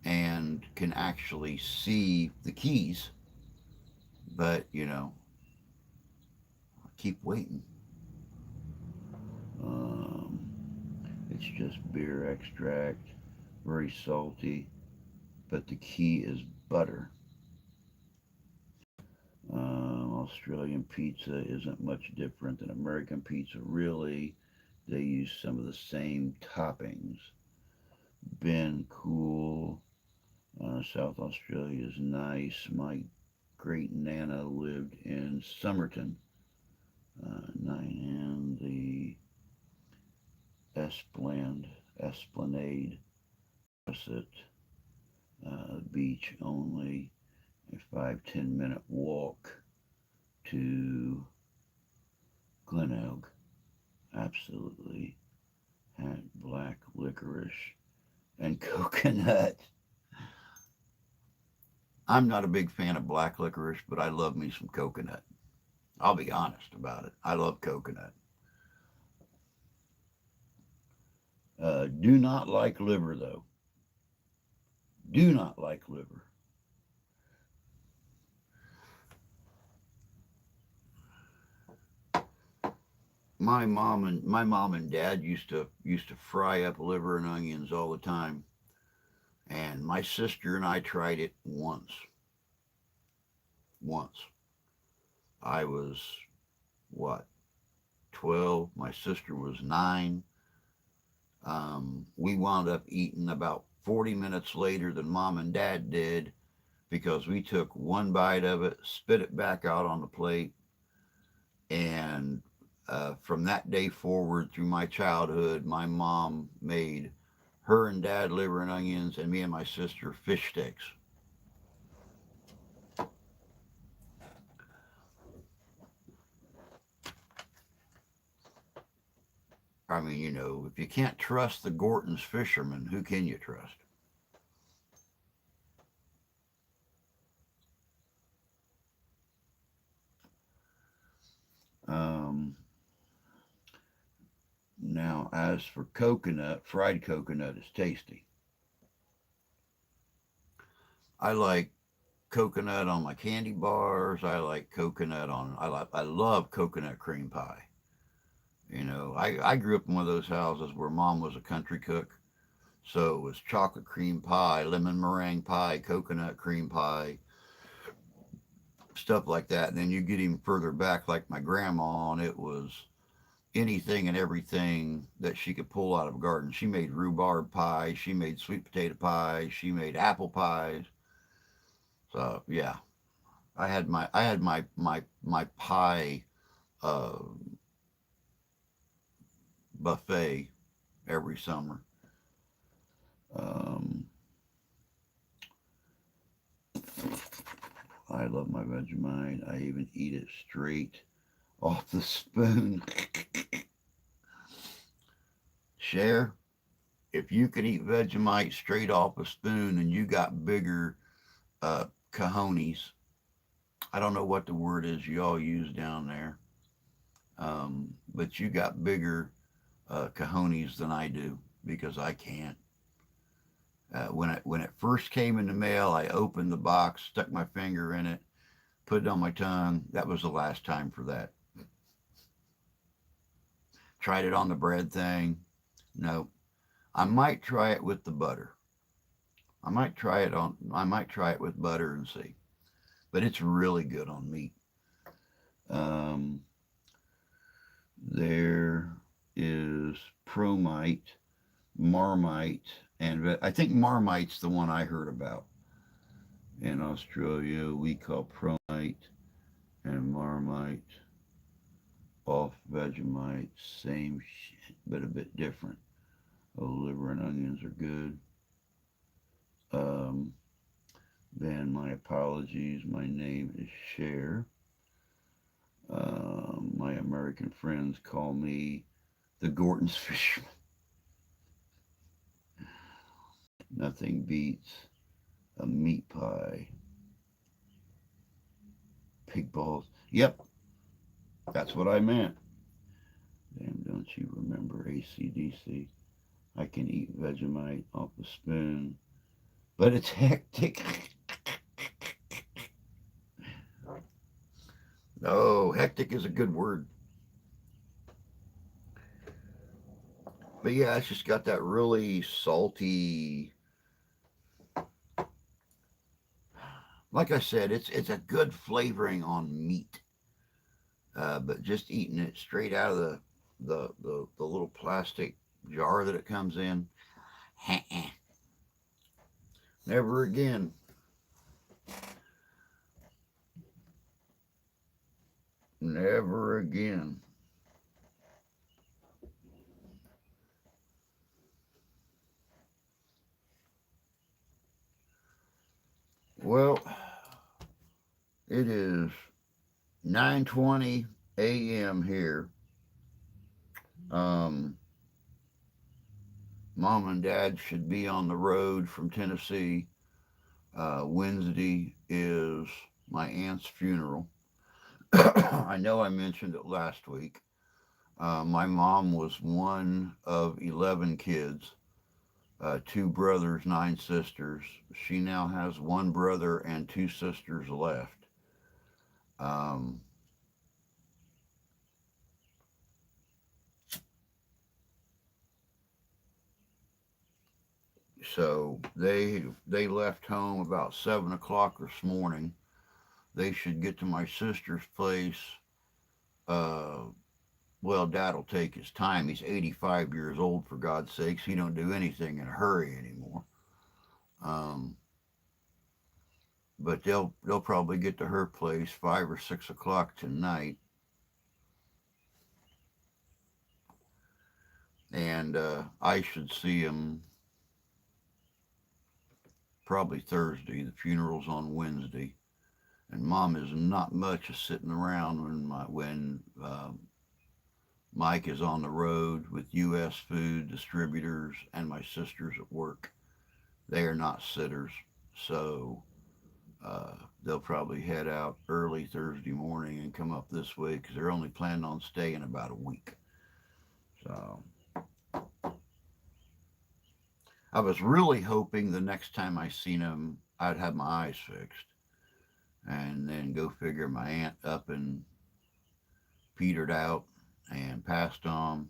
and can actually see the keys. But, I keep waiting. Um, it's just beer extract, very salty, but the key is butter. Australian pizza isn't much different than American pizza, really. They use some of the same toppings. Ben Cool, South Australia is nice. My great Nana lived in Somerton, Nine, the Esplanade, opposite beach only. A 5-10 minute walk to Glenelg. Absolutely had black licorice and coconut. I'm not a big fan of black licorice, but I love me some coconut. I'll be honest about it. I love coconut. Do not like liver, though. Do not like liver. my mom and dad used to fry up liver and onions all the time, and my sister and I tried it once. I was what 12. My sister was 9. We wound up eating about 40 minutes later than mom and dad did because we took one bite of it, spit it back out on the plate, and from that day forward through my childhood, my mom made her and dad liver and onions, and me and my sister fish sticks. I mean, if you can't trust the Gorton's fishermen, who can you trust? Um, Now, as for coconut, fried coconut is tasty. I like coconut on my candy bars. I like coconut on. I love coconut cream pie. I grew up in one of those houses where mom was a country cook, so it was chocolate cream pie, lemon meringue pie, coconut cream pie, stuff like that. And then you get even further back, like my grandma, and it was anything and everything that she could pull out of a garden. She made rhubarb pie, she made sweet potato pie, she made apple pies. So yeah, I had my pie uh, buffet every summer. Um, I love my Vegemite. I even eat it straight off the spoon. Share, if you could eat Vegemite straight off a spoon and you got bigger cojones, I don't know what the word is you all use down there, but you got bigger cojones than I do because I can't. When it first came in the mail, I opened the box, stuck my finger in it, put it on my tongue. That was the last time for that. Tried it on the bread thing. No, I might try it with the butter. I might try it with butter and see. But it's really good on meat. Um, there is Promite, Marmite, and I think Marmite's the one I heard about. In Australia, we call Promite and Marmite off Vegemite, same shit, but a bit different. Oh, liver and onions are good. Um, then my apologies. My name is Cher. My American friends call me the Gorton's Fisherman. Nothing beats a meat pie. Pig balls. Yep, that's what I meant. Damn, don't you remember ACDC? I can eat Vegemite off the spoon, but it's hectic. Oh, hectic is a good word. But yeah, it's just got that really salty. Like I said, it's a good flavoring on meat. But just eating it straight out of the little plastic jar that it comes in, never again. Never again. Well, it is 9:20 a.m. here. Um, Mom and Dad should be on the road from Tennessee. Wednesday is my aunt's funeral. I know I mentioned it last week. My mom was one of 11 kids, two brothers, 9 sisters. She now has one brother and 2 sisters left. Um, So they left home about 7 o'clock this morning. They should get to my sister's place. Uh, well, Dad'll take his time. He's 85 years old, for God's sakes. He don't do anything in a hurry anymore. Um, but they'll probably get to her place 5 or 6 o'clock tonight, and I should see him probably Thursday. The funeral's on Wednesday, and Mom is not much of sitting around when Mike is on the road with U.S. food distributors and my sisters at work. They are not sitters, so they'll probably head out early Thursday morning and come up this way because they're only planning on staying about a week. So I was really hoping the next time I seen them, I'd have my eyes fixed, and then go figure my aunt up and petered out and passed on.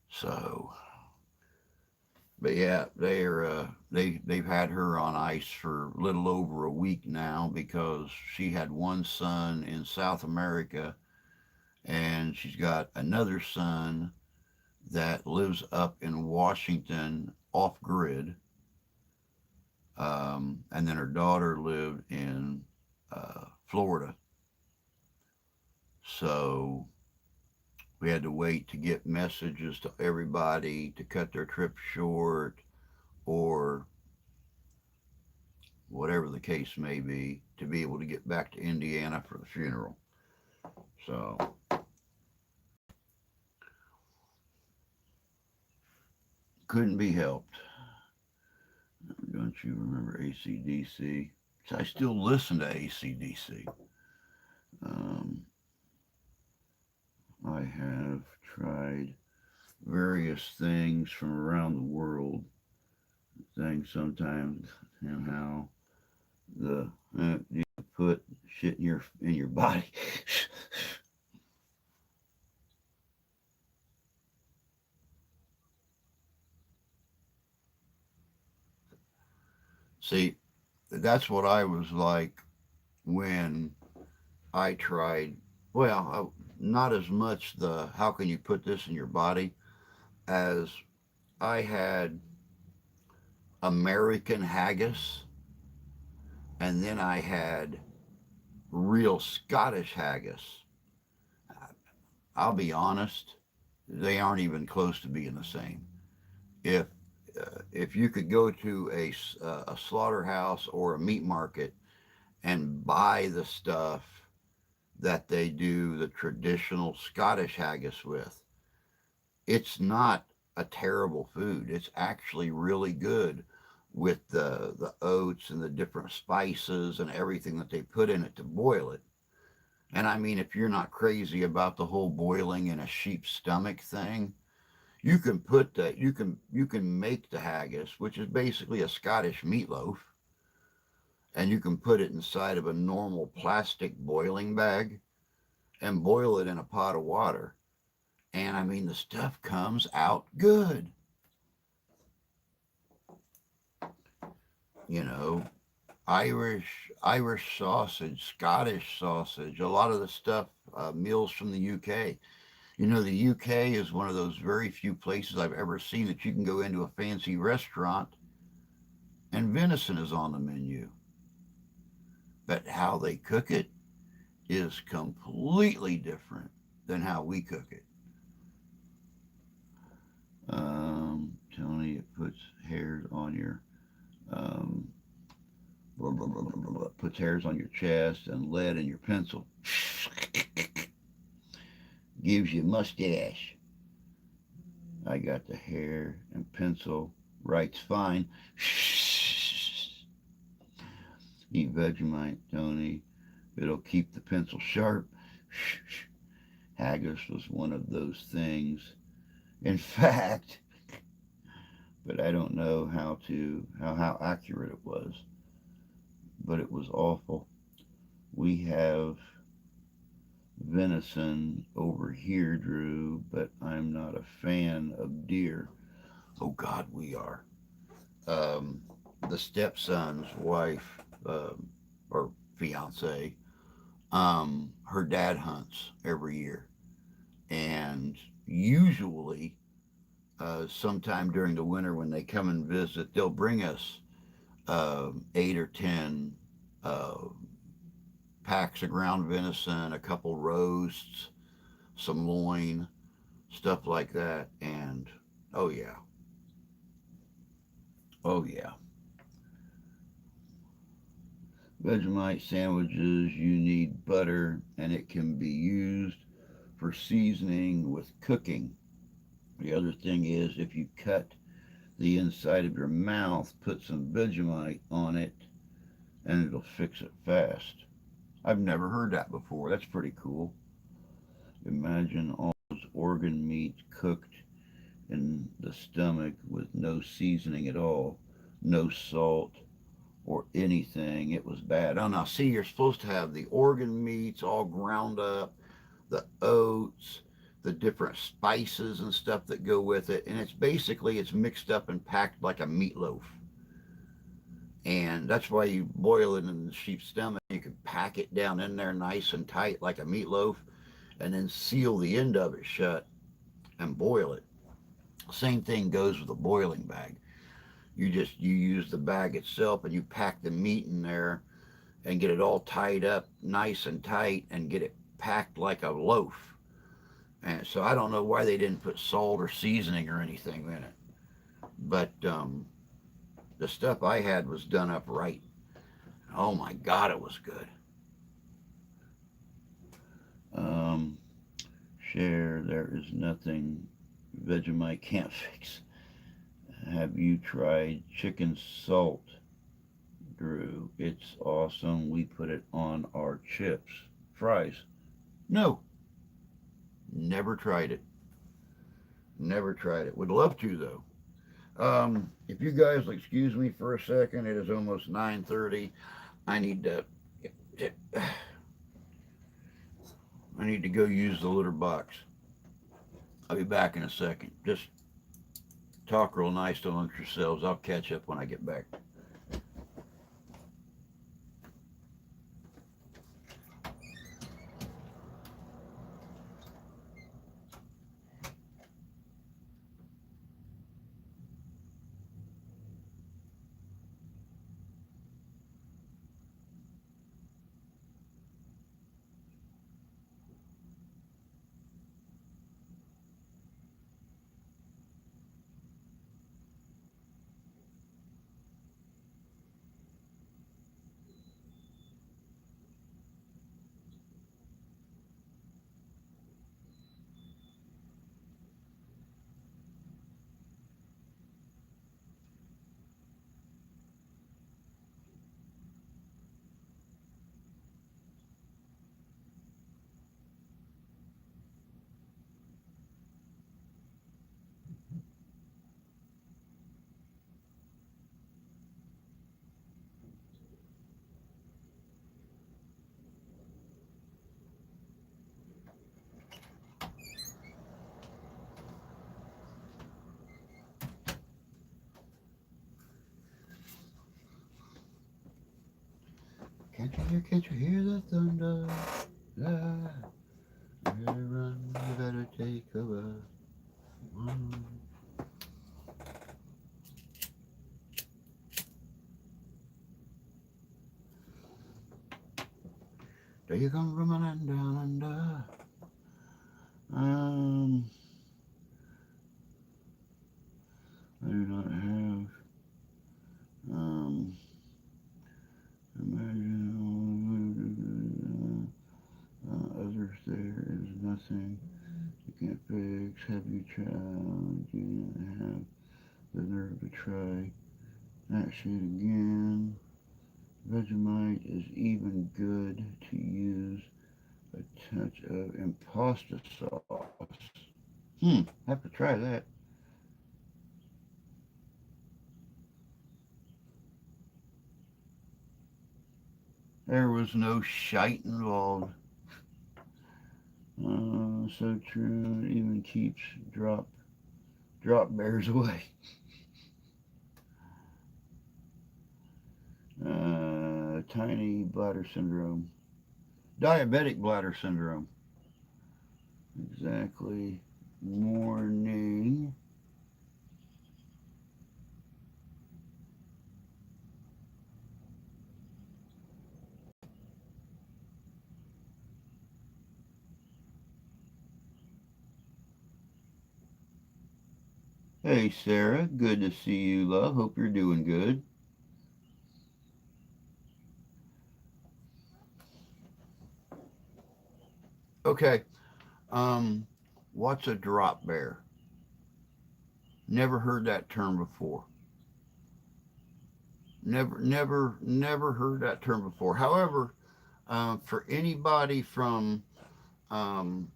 So, but yeah, they've had her on ice for a little over a week now because she had one son in South America, and she's got another son that lives up in Washington off grid. And then her daughter lived in Florida. So we had to wait to get messages to everybody to cut their trip short or whatever the case may be able to get back to Indiana for the funeral. So couldn't be helped. Don't you remember AC/DC? I still listen to AC/DC. Um, I have tried various things from around the world. Things sometimes, how the you put shit in your body. See, that's what I was like when I tried. Well, not as much the how can you put this in your body as I had American haggis, and then I had real Scottish haggis. I'll be honest, they aren't even close to being the same. If if you could go to a slaughterhouse or a meat market and buy the stuff that they do the traditional Scottish haggis with, it's not a terrible food. It's actually really good with the oats and the different spices and everything that they put in it to boil it. And I mean, if you're not crazy about the whole boiling in a sheep's stomach thing, you can put that. You can make the haggis, which is basically a Scottish meatloaf, and you can put it inside of a normal plastic boiling bag and boil it in a pot of water. And I mean, the stuff comes out good. You know, Irish sausage, Scottish sausage, a lot of the stuff, meals from the UK. You know, the UK is one of those very few places I've ever seen that you can go into a fancy restaurant and venison is on the menu. But how they cook it is completely different than how we cook it. Tony, it puts hairs on your um, blah, blah, blah, blah, blah, puts hairs on your chest and lead in your pencil. Gives you mustache. I got the hair and pencil. Writes fine. Eat Vegemite, Tony. It'll keep the pencil sharp. Haggis was one of those things. In fact, but I don't know how accurate it was. But it was awful. We have venison over here, Drew, but I'm not a fan of deer. Oh God, we are. Um, the stepson's wife, or fiance, her dad hunts every year. And usually, sometime during the winter when they come and visit, they'll bring us 8 or 10 uh, packs of ground venison, a couple roasts, some loin, stuff like that. And oh, yeah. Oh, yeah. Vegemite sandwiches, you need butter, and it can be used for seasoning with cooking. The other thing is, if you cut the inside of your mouth, put some Vegemite on it, and it'll fix it fast. I've never heard that before. That's pretty cool. Imagine all those organ meats cooked in the stomach with no seasoning at all, no salt or anything. It was bad. Oh, now see, you're supposed to have the organ meats all ground up, the oats, the different spices and stuff that go with it, and it's mixed up and packed like a meatloaf. And that's why you boil it in the sheep's stomach. You can pack it down in there nice and tight like a meatloaf, and then seal the end of it shut and boil it. Same thing goes with a boiling bag. You use the bag itself and you pack the meat in there and get it all tied up nice and tight and get it packed like a loaf. And so I don't know why they didn't put salt or seasoning or anything in it. But the stuff I had was done up right. Oh my God, it was good. Um, Share, there is nothing Vegemite can't fix. Have you tried chicken salt, Drew? It's awesome. We put it on our chips. Fries. No, never tried it. Never tried it. Would love to though. If you guys will excuse me for a second, it is almost 9:30. I need to I need to go use the litter box. I'll be back in a second. Just talk real nice amongst yourselves. I'll catch up when I get back. Can't you hear the thunder? Ah, you better run, you better take cover. Mm. Do you come from a land down under? Um, I do not have. Um, Imagine others. There is nothing you can't fix. Have you tried? Do you not have the nerve to try that shit again? Vegemite is even good to use a touch of imposter sauce. Have to try that. There was no shite involved. So true. It even keeps drop bears away. Tiny bladder syndrome. Diabetic bladder syndrome. Exactly. Morning. Hey, Sarah. Good to see you, love. Hope you're doing good. Okay. Um, what's a drop bear? Never heard that term before. Never heard that term before. However, for anybody from um,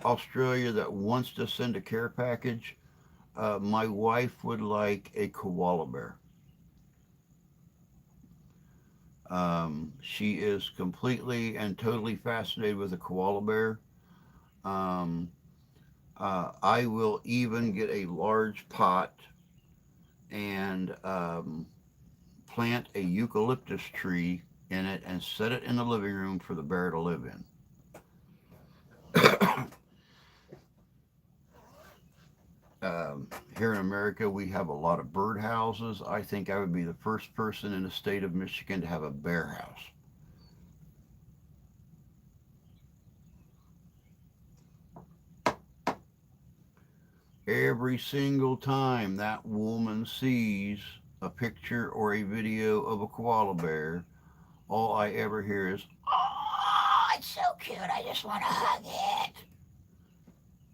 Australia that wants to send a care package, my wife would like a koala bear. She is completely and totally fascinated with a koala bear. Um, I will even get a large pot and plant a eucalyptus tree in it and set it in the living room for the bear to live in. um, Here in America, we have a lot of bird houses. I think I would be the first person in the state of Michigan to have a bear house. Every single time that woman sees a picture or a video of a koala bear, all I ever hear is, "Oh, it's so cute. I just want to hug it."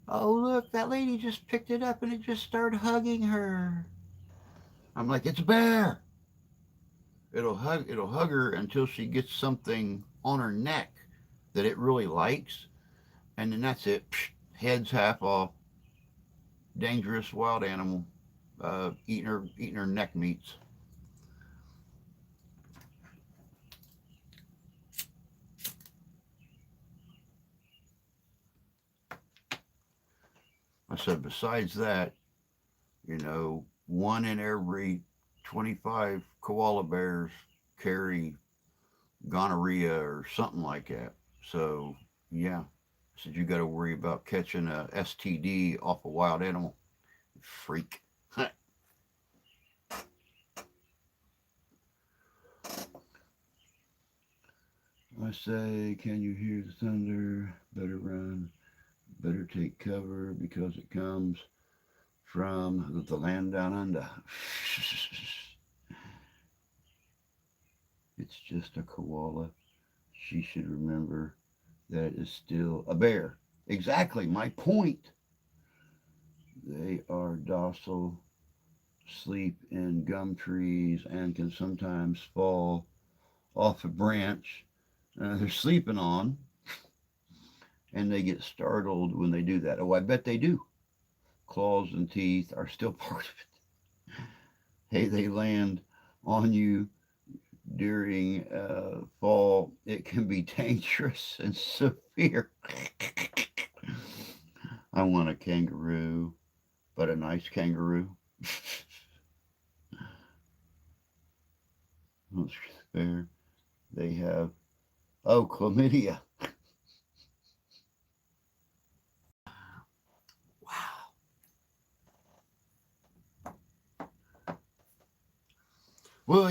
"Oh, look, that lady just picked it up and it just started hugging her." I'm like, "It's a bear." It'll hug her until she gets something on her neck that it really likes, and then that's it. Psh, head's half off. Dangerous wild animal. Eating her neck meats. I said, besides that, one in every 25 koala bears carry gonorrhea or something like that. So, yeah. I said, you got to worry about catching a STD off a wild animal. Freak. I say, can you hear the thunder? Better run. Better take cover because it comes from the land down under. It's just a koala. She should remember that it is still a bear. Exactly my point. They are docile, sleep in gum trees, and can sometimes fall off a branch they're sleeping on, and they get startled when they do that. Oh, I bet they do. Claws and teeth are still part of it. Hey, they land on you during fall. It can be dangerous and severe. I want a kangaroo, but a nice kangaroo. That's fair. They have, oh, chlamydia. Wow. Well,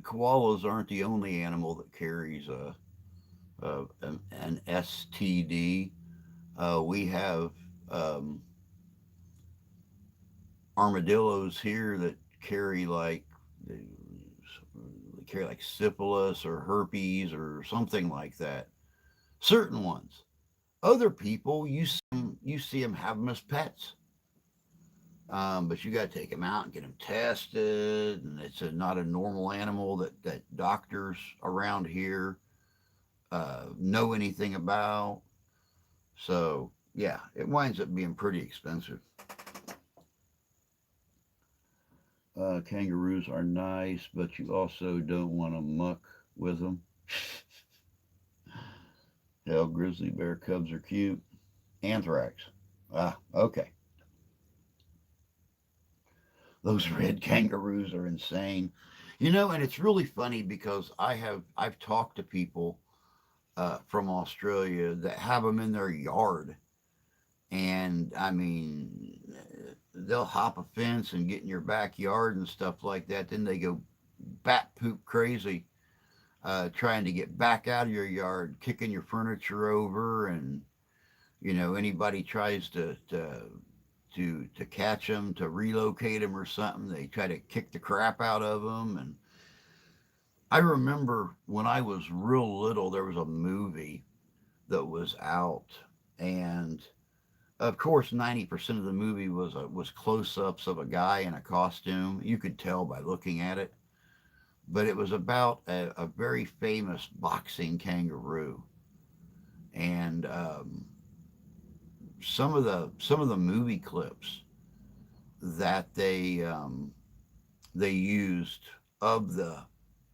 koalas aren't the only animal that carries an STD. We have um, armadillos here that carry they carry like syphilis or herpes or something like that. Certain ones. Other people, you see them have them as pets. But you got to take them out and get them tested, and it's not a normal animal that doctors around here know anything about. So yeah, it winds up being pretty expensive. Kangaroos are nice, but you also don't want to muck with them. Hell, grizzly bear cubs are cute. Anthrax. Ah, okay. Those red kangaroos are insane. And it's really funny because I've talked to people from Australia that have them in their yard, and I mean, they'll hop a fence and get in your backyard and stuff like that. Then they go bat poop crazy, trying to get back out of your yard, kicking your furniture over, and anybody tries to catch them, to relocate them or something, they try to kick the crap out of them. And I remember when I was real little, there was a movie that was out, and of course, 90% of the movie was close-ups of a guy in a costume. You could tell by looking at it, but it was about a very famous boxing kangaroo, and some of the movie clips that they used of the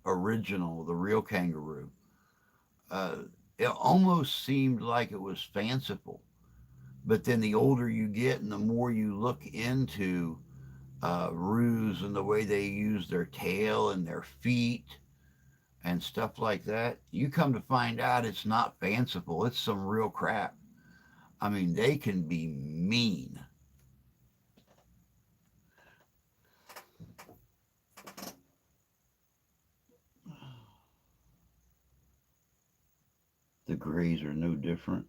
original, the real kangaroo, uh, it almost seemed like it was fanciful. But then the older you get and the more you look into roos and the way they use their tail and their feet and stuff like that, you come to find out it's not fanciful. It's some real crap. I mean, they can be mean. The Greys are no different.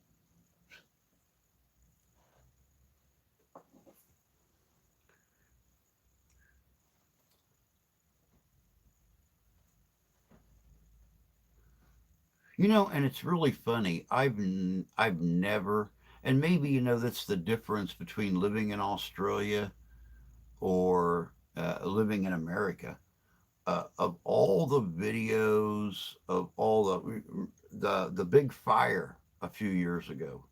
And it's really funny. I've never, and maybe that's the difference between living in Australia or living in America. Of all the videos of all the big fire a few years ago,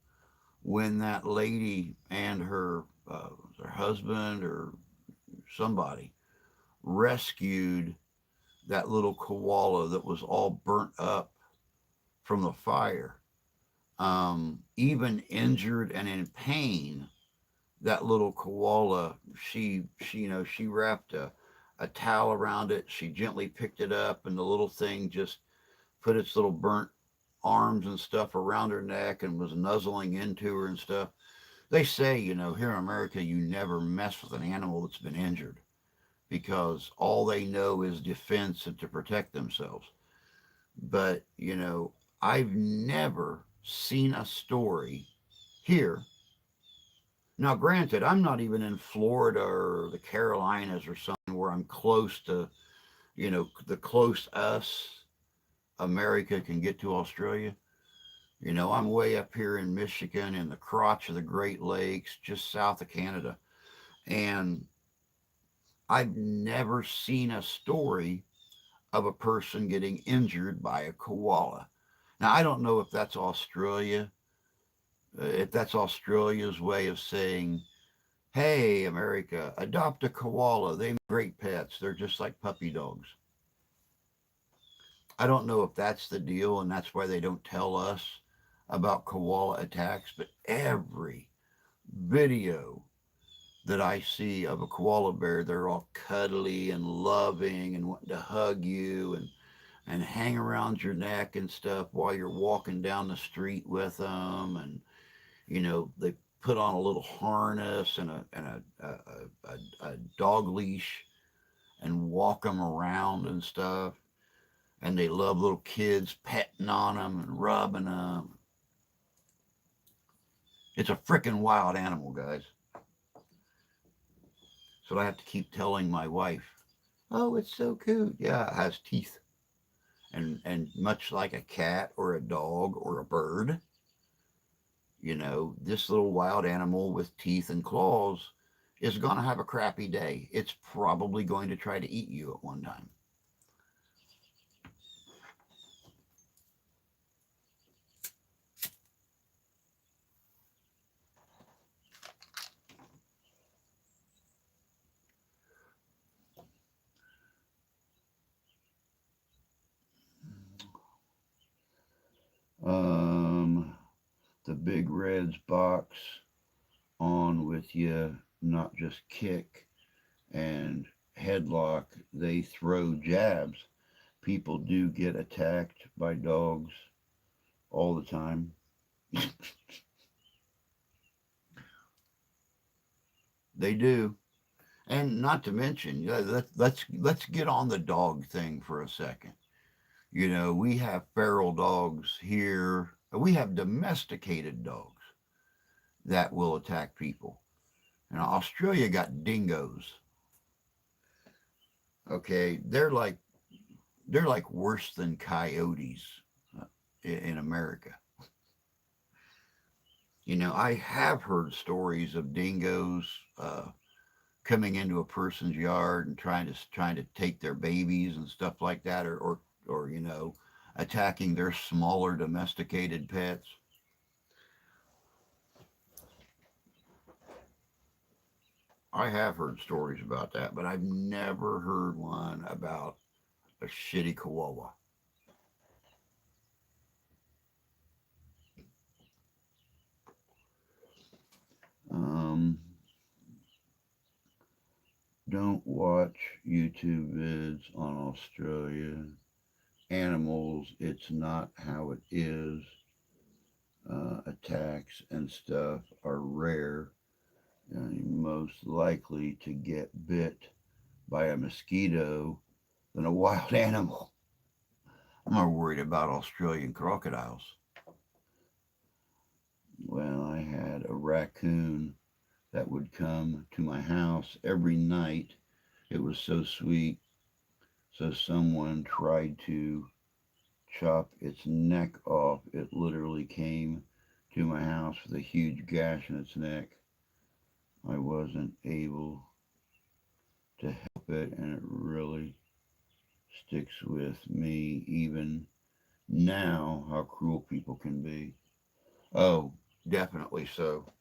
when that lady and her husband or somebody rescued that little koala that was all burnt up from the fire, even injured and in pain, that little koala, she wrapped a towel around it. She gently picked it up, and the little thing just put its little burnt arms and stuff around her neck and was nuzzling into her and stuff. They say, here in America, you never mess with an animal that's been injured because all they know is defense and to protect themselves. But, I've never seen a story here. Now, granted, I'm not even in Florida or the Carolinas or something where I'm close to, the close us America can get to Australia. I'm way up here in Michigan in the crotch of the Great Lakes, just south of Canada. And I've never seen a story of a person getting injured by a koala. Now, I don't know if that's Australia's way of saying, hey, America, adopt a koala. They're great pets. They're just like puppy dogs. I don't know if that's the deal and that's why they don't tell us about koala attacks, but every video that I see of a koala bear, they're all cuddly and loving and wanting to hug you and hang around your neck and stuff while you're walking down the street with them. And, they put on a little harness and a dog leash and walk them around and stuff. And they love little kids petting on them and rubbing them. It's a freaking wild animal, guys. So I have to keep telling my wife, oh, it's so cute. Yeah, it has teeth. And much like a cat or a dog or a bird, this little wild animal with teeth and claws is going to have a crappy day. It's probably going to try to eat you at one time. Um, the Big Red's box on with you, not just kick. And headlock, they throw jabs. People do get attacked by dogs all the time. They do. And not to mention, let's get on the dog thing for a second. You know, we have feral dogs here. We have domesticated dogs that will attack people. And Australia got dingoes. Okay, they're like worse than coyotes in America. You know, I have heard stories of dingoes coming into a person's yard and trying to take their babies and stuff like that, or attacking their smaller domesticated pets. I have heard stories about that, but I've never heard one about a shitty chihuahua. Um, don't watch YouTube vids on Australia. Animals, it's not how it is. Attacks and stuff are rare. You're most likely to get bit by a mosquito than a wild animal. I'm more worried about Australian crocodiles. Well, I had a raccoon that would come to my house every night. It was so sweet. So someone tried to chop its neck off. It literally came to my house with a huge gash in its neck. I wasn't able to help it, and it really sticks with me even now how cruel people can be. Oh, definitely so.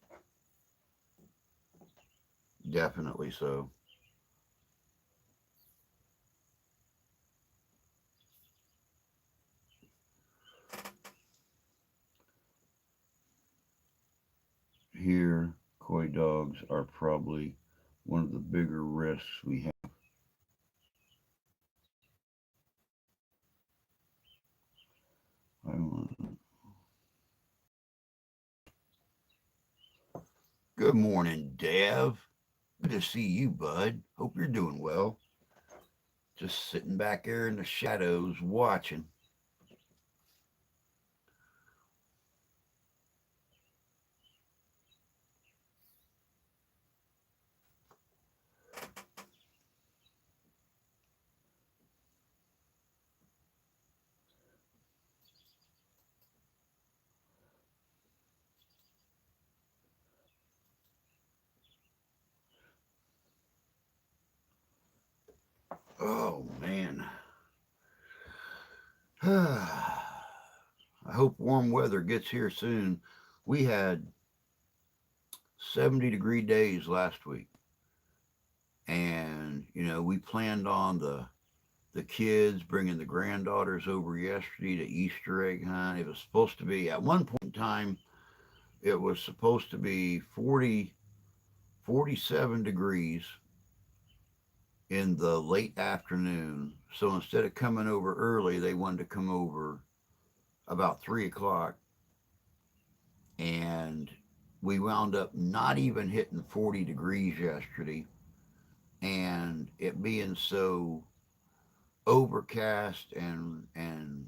Definitely so. Here, coy dogs are probably one of the bigger risks we have. I want Good morning, Dev. Good to see you, bud. Hope you're doing well. Just sitting back there in the shadows watching. Oh, man. I hope warm weather gets here soon. We had 70-degree days last week. And, we planned on the kids bringing the granddaughters over yesterday to Easter egg hunt. It was supposed to be, at one point in time, it was supposed to be 47 degrees in the late afternoon. So instead of coming over early, they wanted to come over about 3 o'clock. And we wound up not even hitting 40 degrees yesterday. And it being so overcast and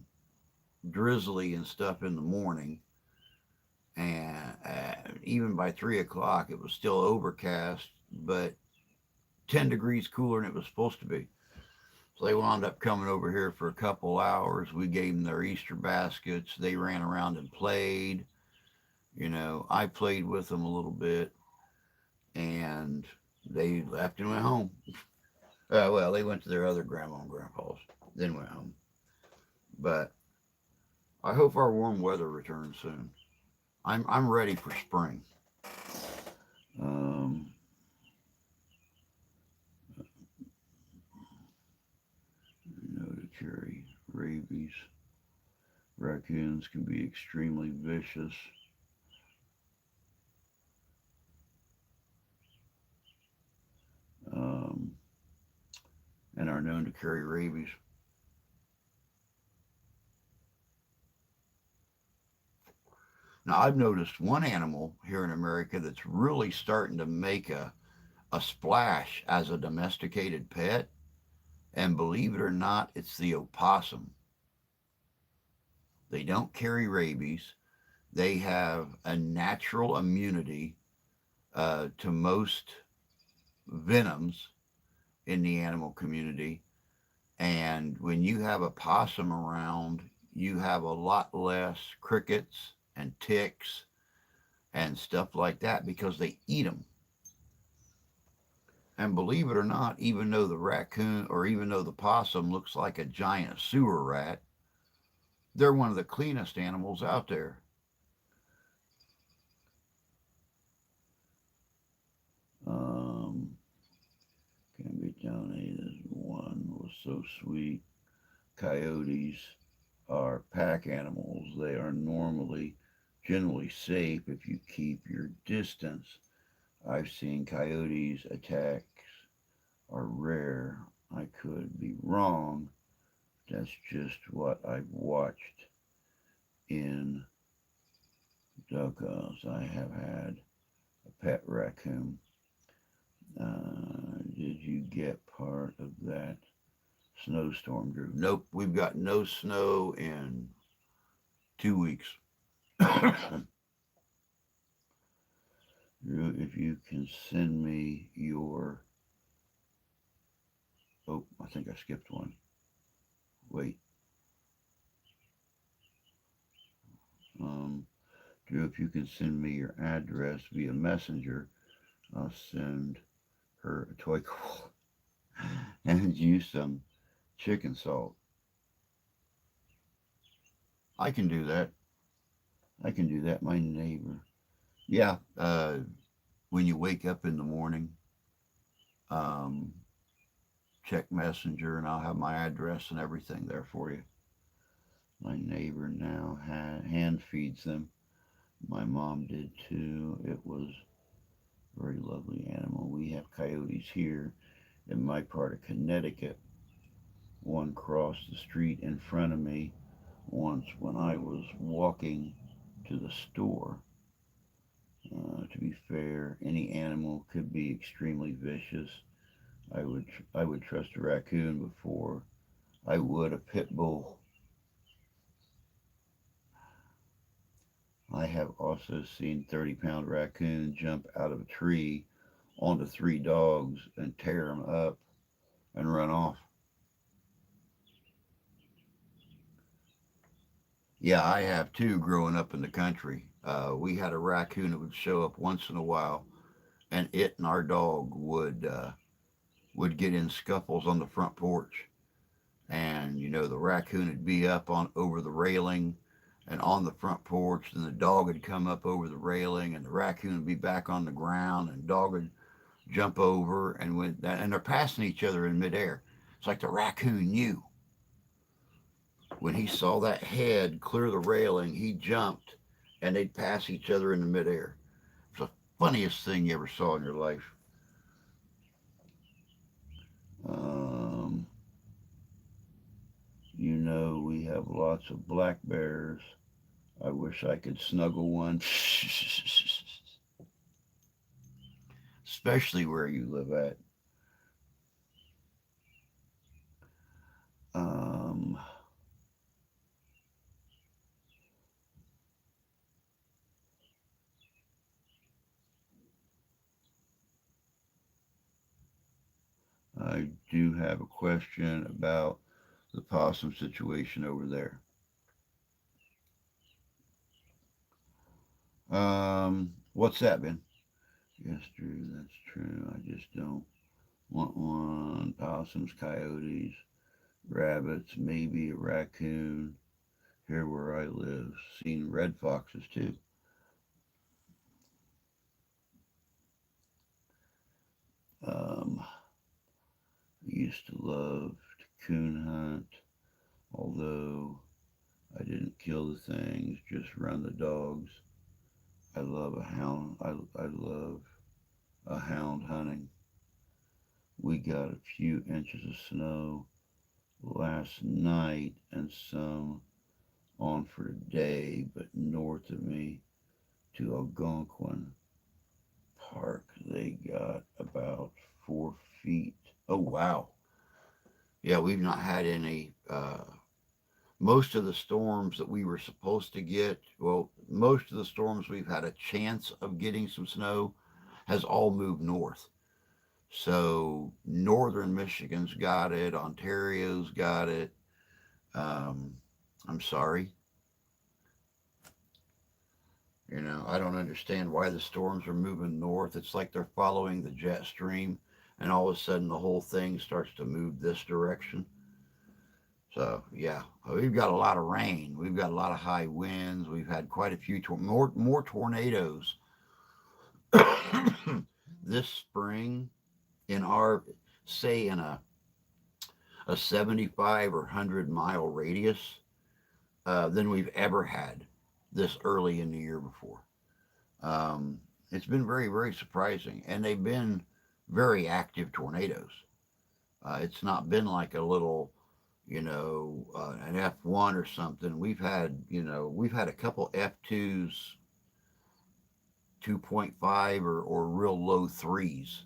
drizzly and stuff in the morning, and even by 3 o'clock it was still overcast, but 10 degrees cooler than it was supposed to be. So they wound up coming over here for a couple hours. We gave them their Easter baskets. They ran around and played. I played with them a little bit, and they left and went home. Well, they went to their other grandma and grandpa's, then went home. But I hope our warm weather returns soon. I'm ready for spring. Um, to carry rabies. Raccoons can be extremely vicious. Um, and are known to carry rabies. Now, I've noticed one animal here in America that's really starting to make a splash as a domesticated pet, and believe it or not, it's the opossum. They don't carry rabies. They have a natural immunity to most venoms in the animal community. And when you have a possum around, you have a lot less crickets and ticks and stuff like that because they eat them. And believe it or not, even though the raccoon or even though the possum looks like a giant sewer rat, they're one of the cleanest animals out there. Um, can be donated. One was so sweet. Coyotes are pack animals. They are generally safe if you keep your distance. I've seen coyotes attacks are rare. I could be wrong. That's just what I've watched in doghouse. I have had a pet raccoon. Did you get part of that snowstorm, Drew? Nope, we've got no snow in 2 weeks. Drew, if you can send me your. Oh, I think I skipped one. Wait. Um, Drew, if you can send me your address via messenger, I'll send her a toy call and you some chicken salt. I can do that. I can do that. My neighbor. Yeah. When you wake up in the morning, um, check Messenger and I'll have my address and everything there for you. My neighbor now hand feeds them. My mom did too. It was a very lovely animal. We have coyotes here in my part of Connecticut. One crossed the street in front of me once when I was walking to the store. To be fair, any animal could be extremely vicious. I would trust a raccoon before I would a pit bull. I have also seen 30-pound raccoon jump out of a tree onto three dogs and tear them up and run off. Yeah, I have too. Growing up in the country, we had a raccoon that would show up once in a while, and it and our dog would get in scuffles on the front porch. And the raccoon would be up on over the railing and on the front porch, and the dog would come up over the railing, and the raccoon would be back on the ground, and the dog would jump over, and they're passing each other in midair. It's like the raccoon knew when he saw that head clear the railing, he jumped, and they'd pass each other in the midair. It's the funniest thing you ever saw in your life. Um, we have lots of black bears. I wish I could snuggle one, especially where you live at. Um, I do have a question about the possum situation over there. What's that, Ben? Yes, Drew, that's true. I just don't want one. Possums, coyotes, rabbits, maybe a raccoon. Here where I live, seen red foxes too. I used to love to coon hunt, although I didn't kill the things, just run the dogs. I love a hound. I love a hound hunting. We got a few inches of snow last night and some on for today, but north of me to Algonquin Park, they got about 4 feet. Oh, wow. Yeah, we've not had any. Most of the storms that we were supposed to get, well, most of the storms we've had a chance of getting some snow has all moved north. So northern Michigan's got it, Ontario's got it. Um, I'm sorry. I don't understand why the storms are moving north. It's like they're following the jet stream, and all of a sudden the whole thing starts to move this direction. So, yeah, we've got a lot of rain. We've got a lot of high winds. We've had quite a few more tornadoes this spring in our, say, in a 75 or 100-mile radius than we've ever had this early in the year before. It's been very, very surprising, and they've been very active tornadoes. It's not been like a little, an F1 or something. We've had a couple F2s, 2.5 or real low threes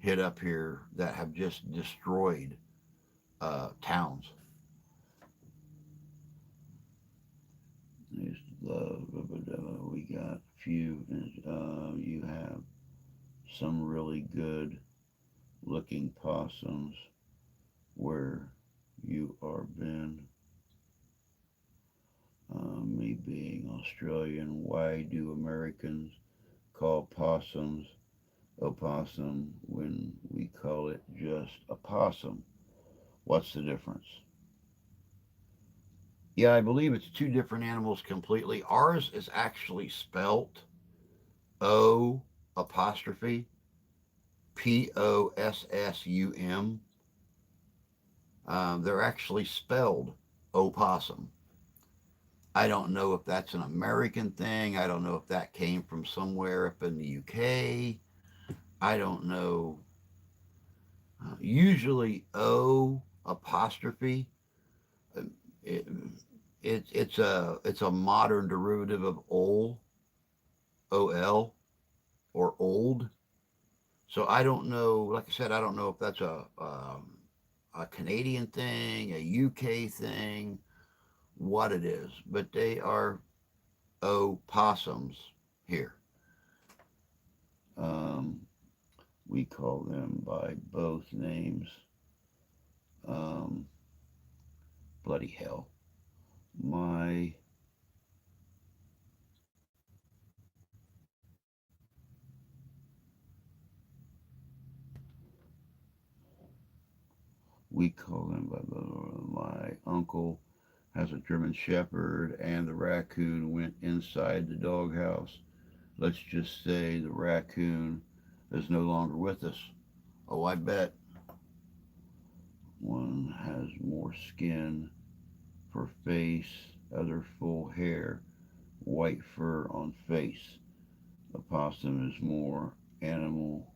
hit up here that have just destroyed towns. We got a few. You have some really good looking possums where you are been. Me being Australian, why do Americans call possums opossum when we call it just a possum? What's the difference? Yeah, I believe it's two different animals completely. Ours is actually spelt O apostrophe Possum. They're actually spelled opossum. I don't know if that's an American thing. I don't know if that came from somewhere up in the UK. I don't know. Usually O apostrophe. uh, It, it's a modern derivative of ol or old. So I don't know. Like I said, I don't know if that's a Canadian thing, a UK thing, what it is, but they are opossums here. Um, we call them by both names. Um, Bloody hell. My we call them by my uncle has a German Shepherd, and the raccoon went inside the doghouse. Let's just say the raccoon is no longer with us. Oh, I bet one has more skin for face, other full hair, white fur on face. A possum is more animal.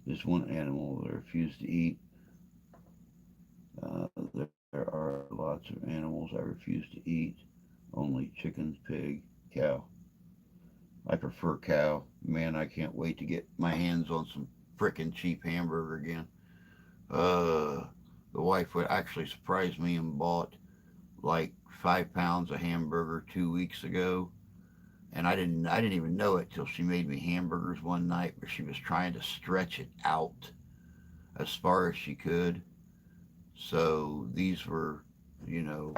This one animal that I refuse to eat. There are lots of animals I refuse to eat. Only chickens, pig, cow. I prefer cow. Man, I can't wait to get my hands on some frickin' cheap hamburger again. Uh, the wife would actually surprise me and bought like 5 pounds of hamburger 2 weeks ago, and I didn't even know it till she made me hamburgers one night where she was trying to stretch it out as far as she could. So these were, you know,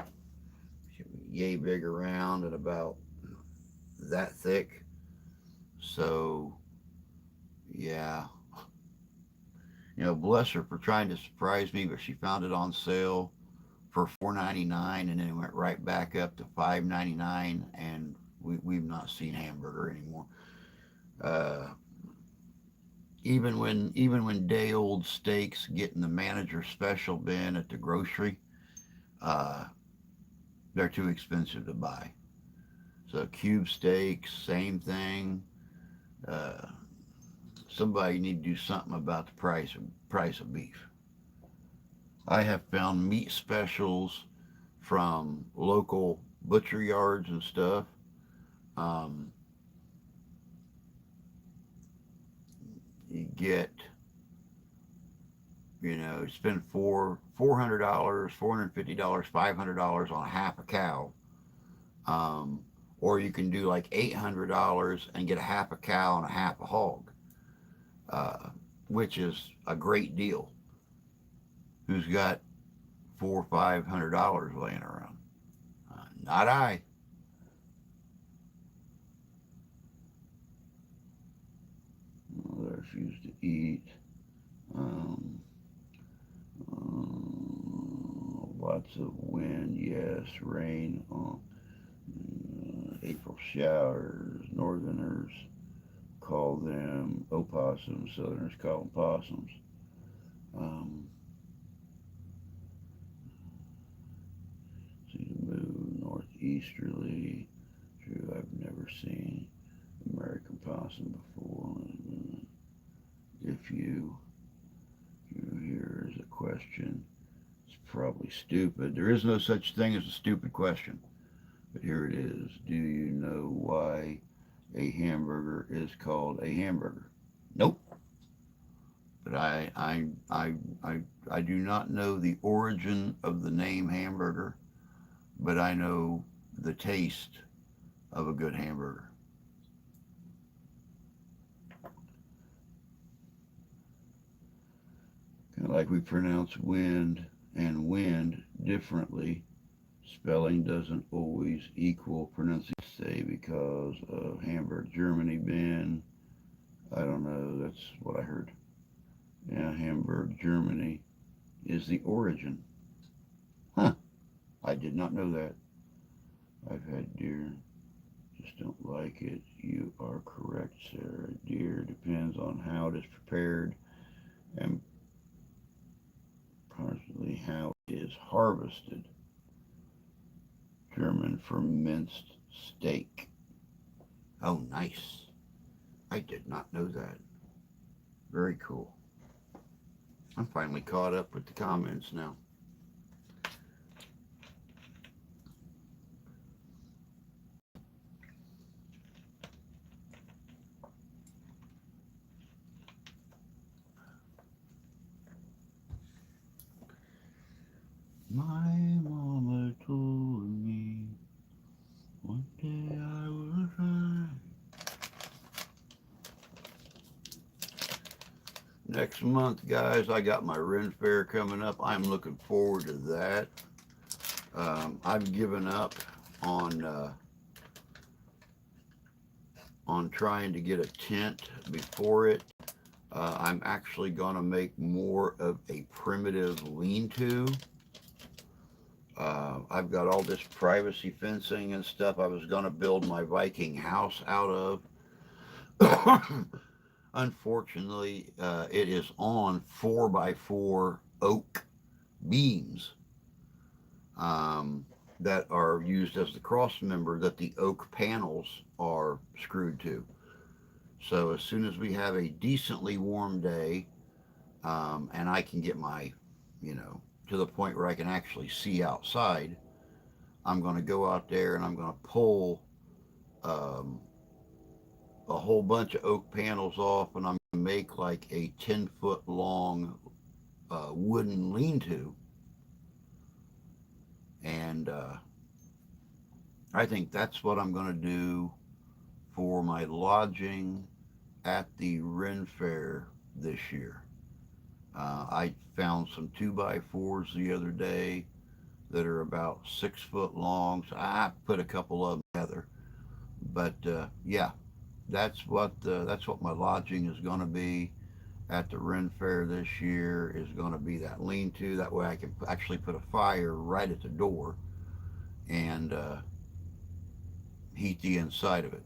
yay big around and about that thick. So yeah, bless her for trying to surprise me, but she found it on sale for $4.99, and then it went right back up to $5.99, and we've not seen hamburger anymore. Uh, even when day old steaks get in the manager special bin at the grocery, uh, they're too expensive to buy. So cube steaks, same thing. Uh, somebody need to do something about the price of beef. I have found meat specials from local butcher yards and stuff. Um, you get, spend $400, $450, $500 on a half a cow. Um, or you can do like $800 and get a half a cow and a half a hog, uh, which is a great deal. Who's got four or $500 laying around? Not I. Well, I refuse to eat. Um, Lots of wind, yes, rain. April showers. Northerners call them opossums. Southerners call them possums. Um, See the moon northeasterly. True, I've never seen American possum before. If you hear is a question, it's probably stupid. There is no such thing as a stupid question. But here it is. Do you know why a hamburger is called a hamburger? Nope. But I do not know the origin of the name hamburger, but I know the taste of a good hamburger. Kind of like we pronounce wind and wind differently. Spelling doesn't always equal pronunciation. Say because of Hamburg, Germany, been. I don't know. That's what I heard. Yeah, Hamburg, Germany is the origin. Huh. I did not know that. I've had deer. Just don't like it. You are correct, Sarah. Deer depends on how it is prepared and partially how it is harvested. German for minced steak. Oh, nice. I did not know that. Very cool. I'm finally caught up with the comments now. My mama told me one day I will try. Next month, guys, I got my Ren Fair coming up. I'm looking forward to that. I've given up on on trying to get a tent before it. I'm actually going to make more of a primitive lean-to. I've got all this privacy fencing and stuff I was going to build my Viking house out of. Unfortunately, it is on 4x4 oak beams um, that are used as the cross member that the oak panels are screwed to. So as soon as we have a decently warm day, and I can get my, to the point where I can actually see outside, I'm going to go out there and I'm going to pull um, a whole bunch of oak panels off, and I'm going to make like a 10-foot long wooden lean-to. And I think that's what I'm going to do for my lodging at the Ren Fair this year. I found some 2x4s the other day that are about 6 foot long, so I put a couple of them together. But yeah, that's what my lodging is going to be at the Ren Fair this year. Is going to be that lean-to. That way I can actually put a fire right at the door and heat the inside of it.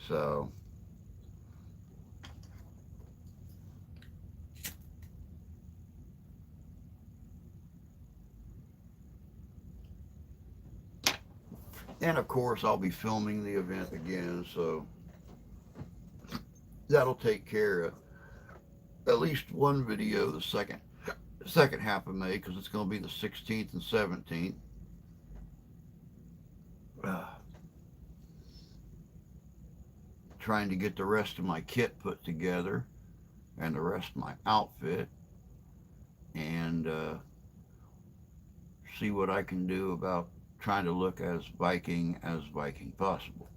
So and of course I'll be filming the event again. So that'll take care of at least one video the second half of May, because it's going to be the 16th and 17th. Uh, Trying to get the rest of my kit put together and the rest of my outfit, and see what I can do about trying to look as Viking possible.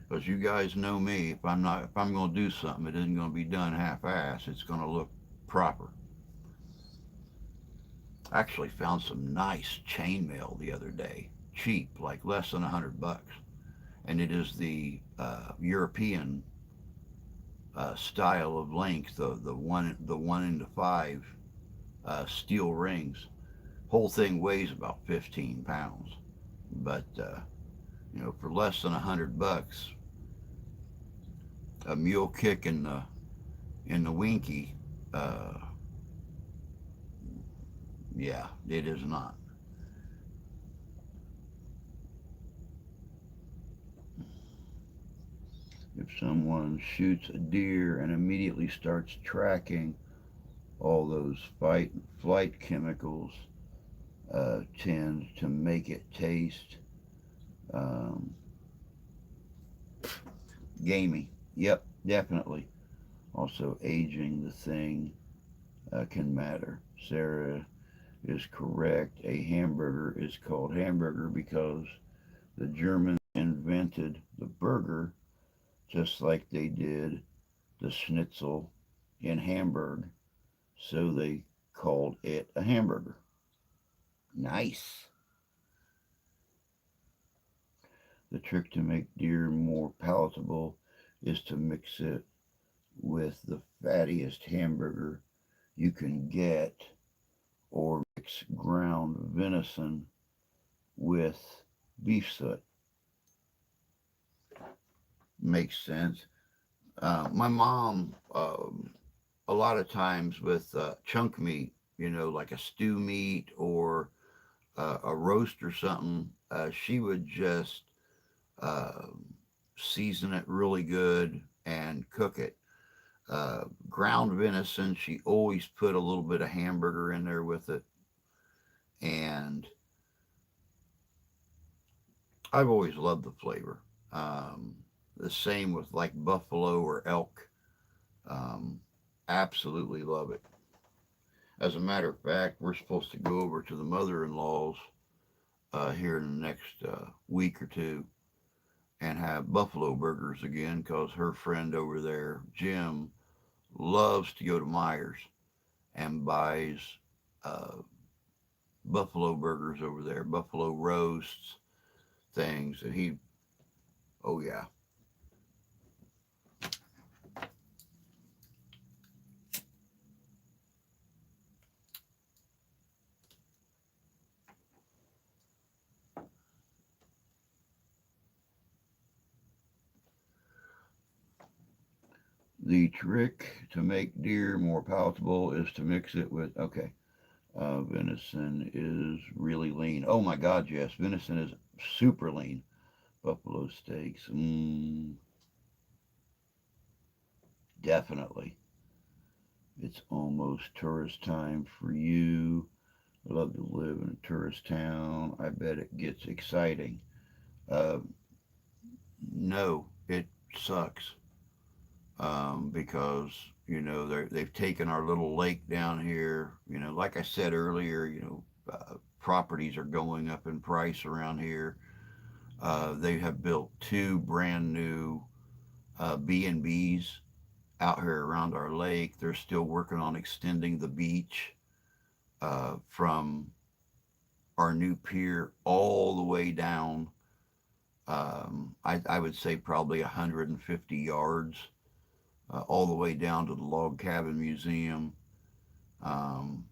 Because you guys know me, if I'm going to do something, it isn't going to be done half-ass. It's going to look proper. I actually found some nice chainmail the other day, cheap, like less than $100, and it is the European style of length, the 1:5 steel rings. Whole thing weighs about 15 pounds, but for less than $100, a mule kick in the winky, uh, yeah, it is not. If someone shoots a deer and immediately starts tracking all those flight chemicals, tend to make it taste um, gamey. Yep, definitely. Also, aging the thing can matter. Sarah is correct. A hamburger is called hamburger because the Germans invented the burger just like they did the schnitzel in Hamburg, so they called it a hamburger. Nice. The trick to make deer more palatable is to mix it with the fattiest hamburger you can get, or mix ground venison with beef suet. Makes sense. My mom, a lot of times with chunk meat, like a stew meat or a roast or something, she would just uh, season it really good and cook it. Ground venison, she always put a little bit of hamburger in there with it. And I've always loved the flavor. The same with like buffalo or elk. Um, Absolutely love it. As a matter of fact, we're supposed to go over to the mother-in-law's here in the next week or two and have buffalo burgers again, because her friend over there, Jim, loves to go to Myers and buys uh, buffalo burgers over there, buffalo roasts, things. And oh yeah. The trick to make deer more palatable is to mix it with, okay, venison is really lean. Oh my God, yes, venison is super lean. Buffalo steaks, definitely. It's almost tourist time for you. I love to live in a tourist town. I bet it gets exciting. Uh, no, it sucks, because they've taken our little lake down here. Like I said earlier, properties are going up in price around here. They have built two brand new B&Bs out here around our lake. They're still working on extending the beach from our new pier all the way down. I would say probably 150 yards, all the way down to the Log Cabin Museum. Um,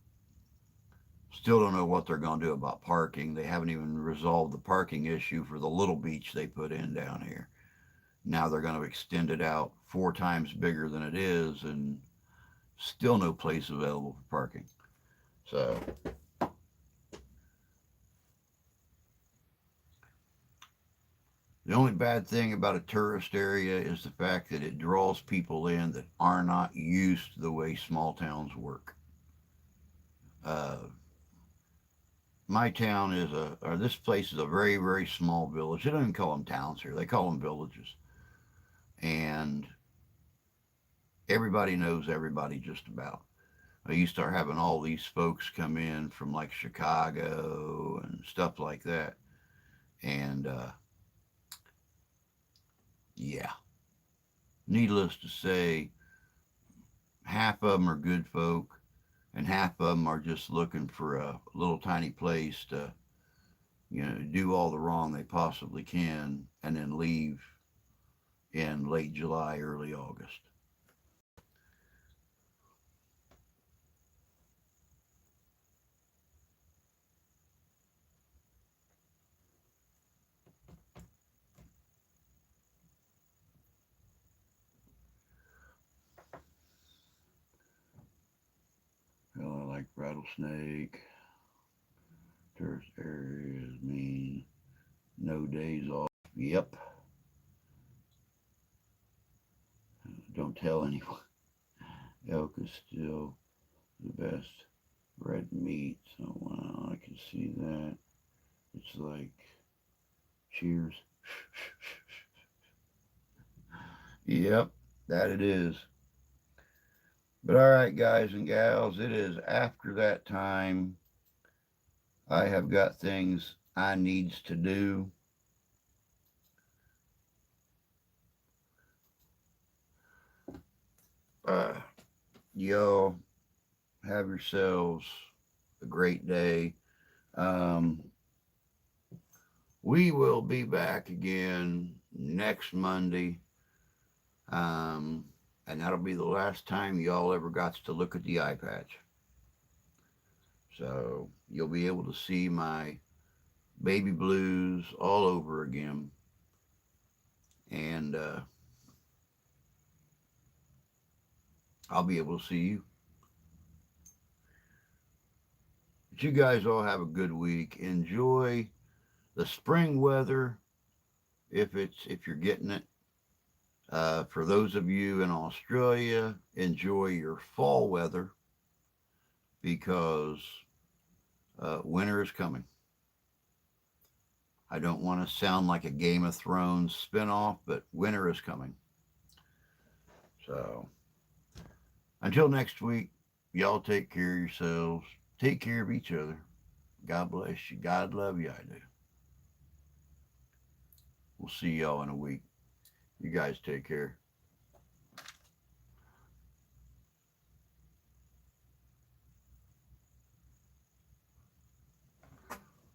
Still don't know what they're going to do about parking. They haven't even resolved the parking issue for the little beach they put in down here. Now they're going to extend it out 4 times bigger than it is, and still no place available for parking. So The only bad thing about a tourist area is the fact that it draws people in that are not used to the way small towns work. Uh, my town is or this place is a very, very small village. They don't even call them towns here, they call them villages. And everybody knows everybody just about. You start having all these folks come in from like Chicago and stuff like that. And yeah, needless to say, half of them are good folk, and half of them are just looking for a little tiny place to, do all the wrong they possibly can, and then leave in late July, early August. Well, I like rattlesnake. Tourist areas mean no days off. Yep. Don't tell anyone. Elk is still the best red meat. So wow, I can see that. It's like cheers. Yep, that it is. But all right, guys and gals, it is after that time. I have got things I needs to do. Uh, y'all have yourselves a great day. Um, we will be back again next Monday. Um, and that'll be the last time y'all ever got to look at the eye patch. So you'll be able to see my baby blues all over again. And I'll be able to see you. But you guys all have a good week. Enjoy the spring weather if you're getting it. For those of you in Australia, enjoy your fall weather because winter is coming. I don't want to sound like a Game of Thrones spinoff, but winter is coming. So until next week, y'all take care of yourselves. Take care of each other. God bless you. God love you. I do. We'll see y'all in a week. You guys take care.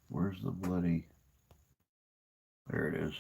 Where's the bloody? There it is.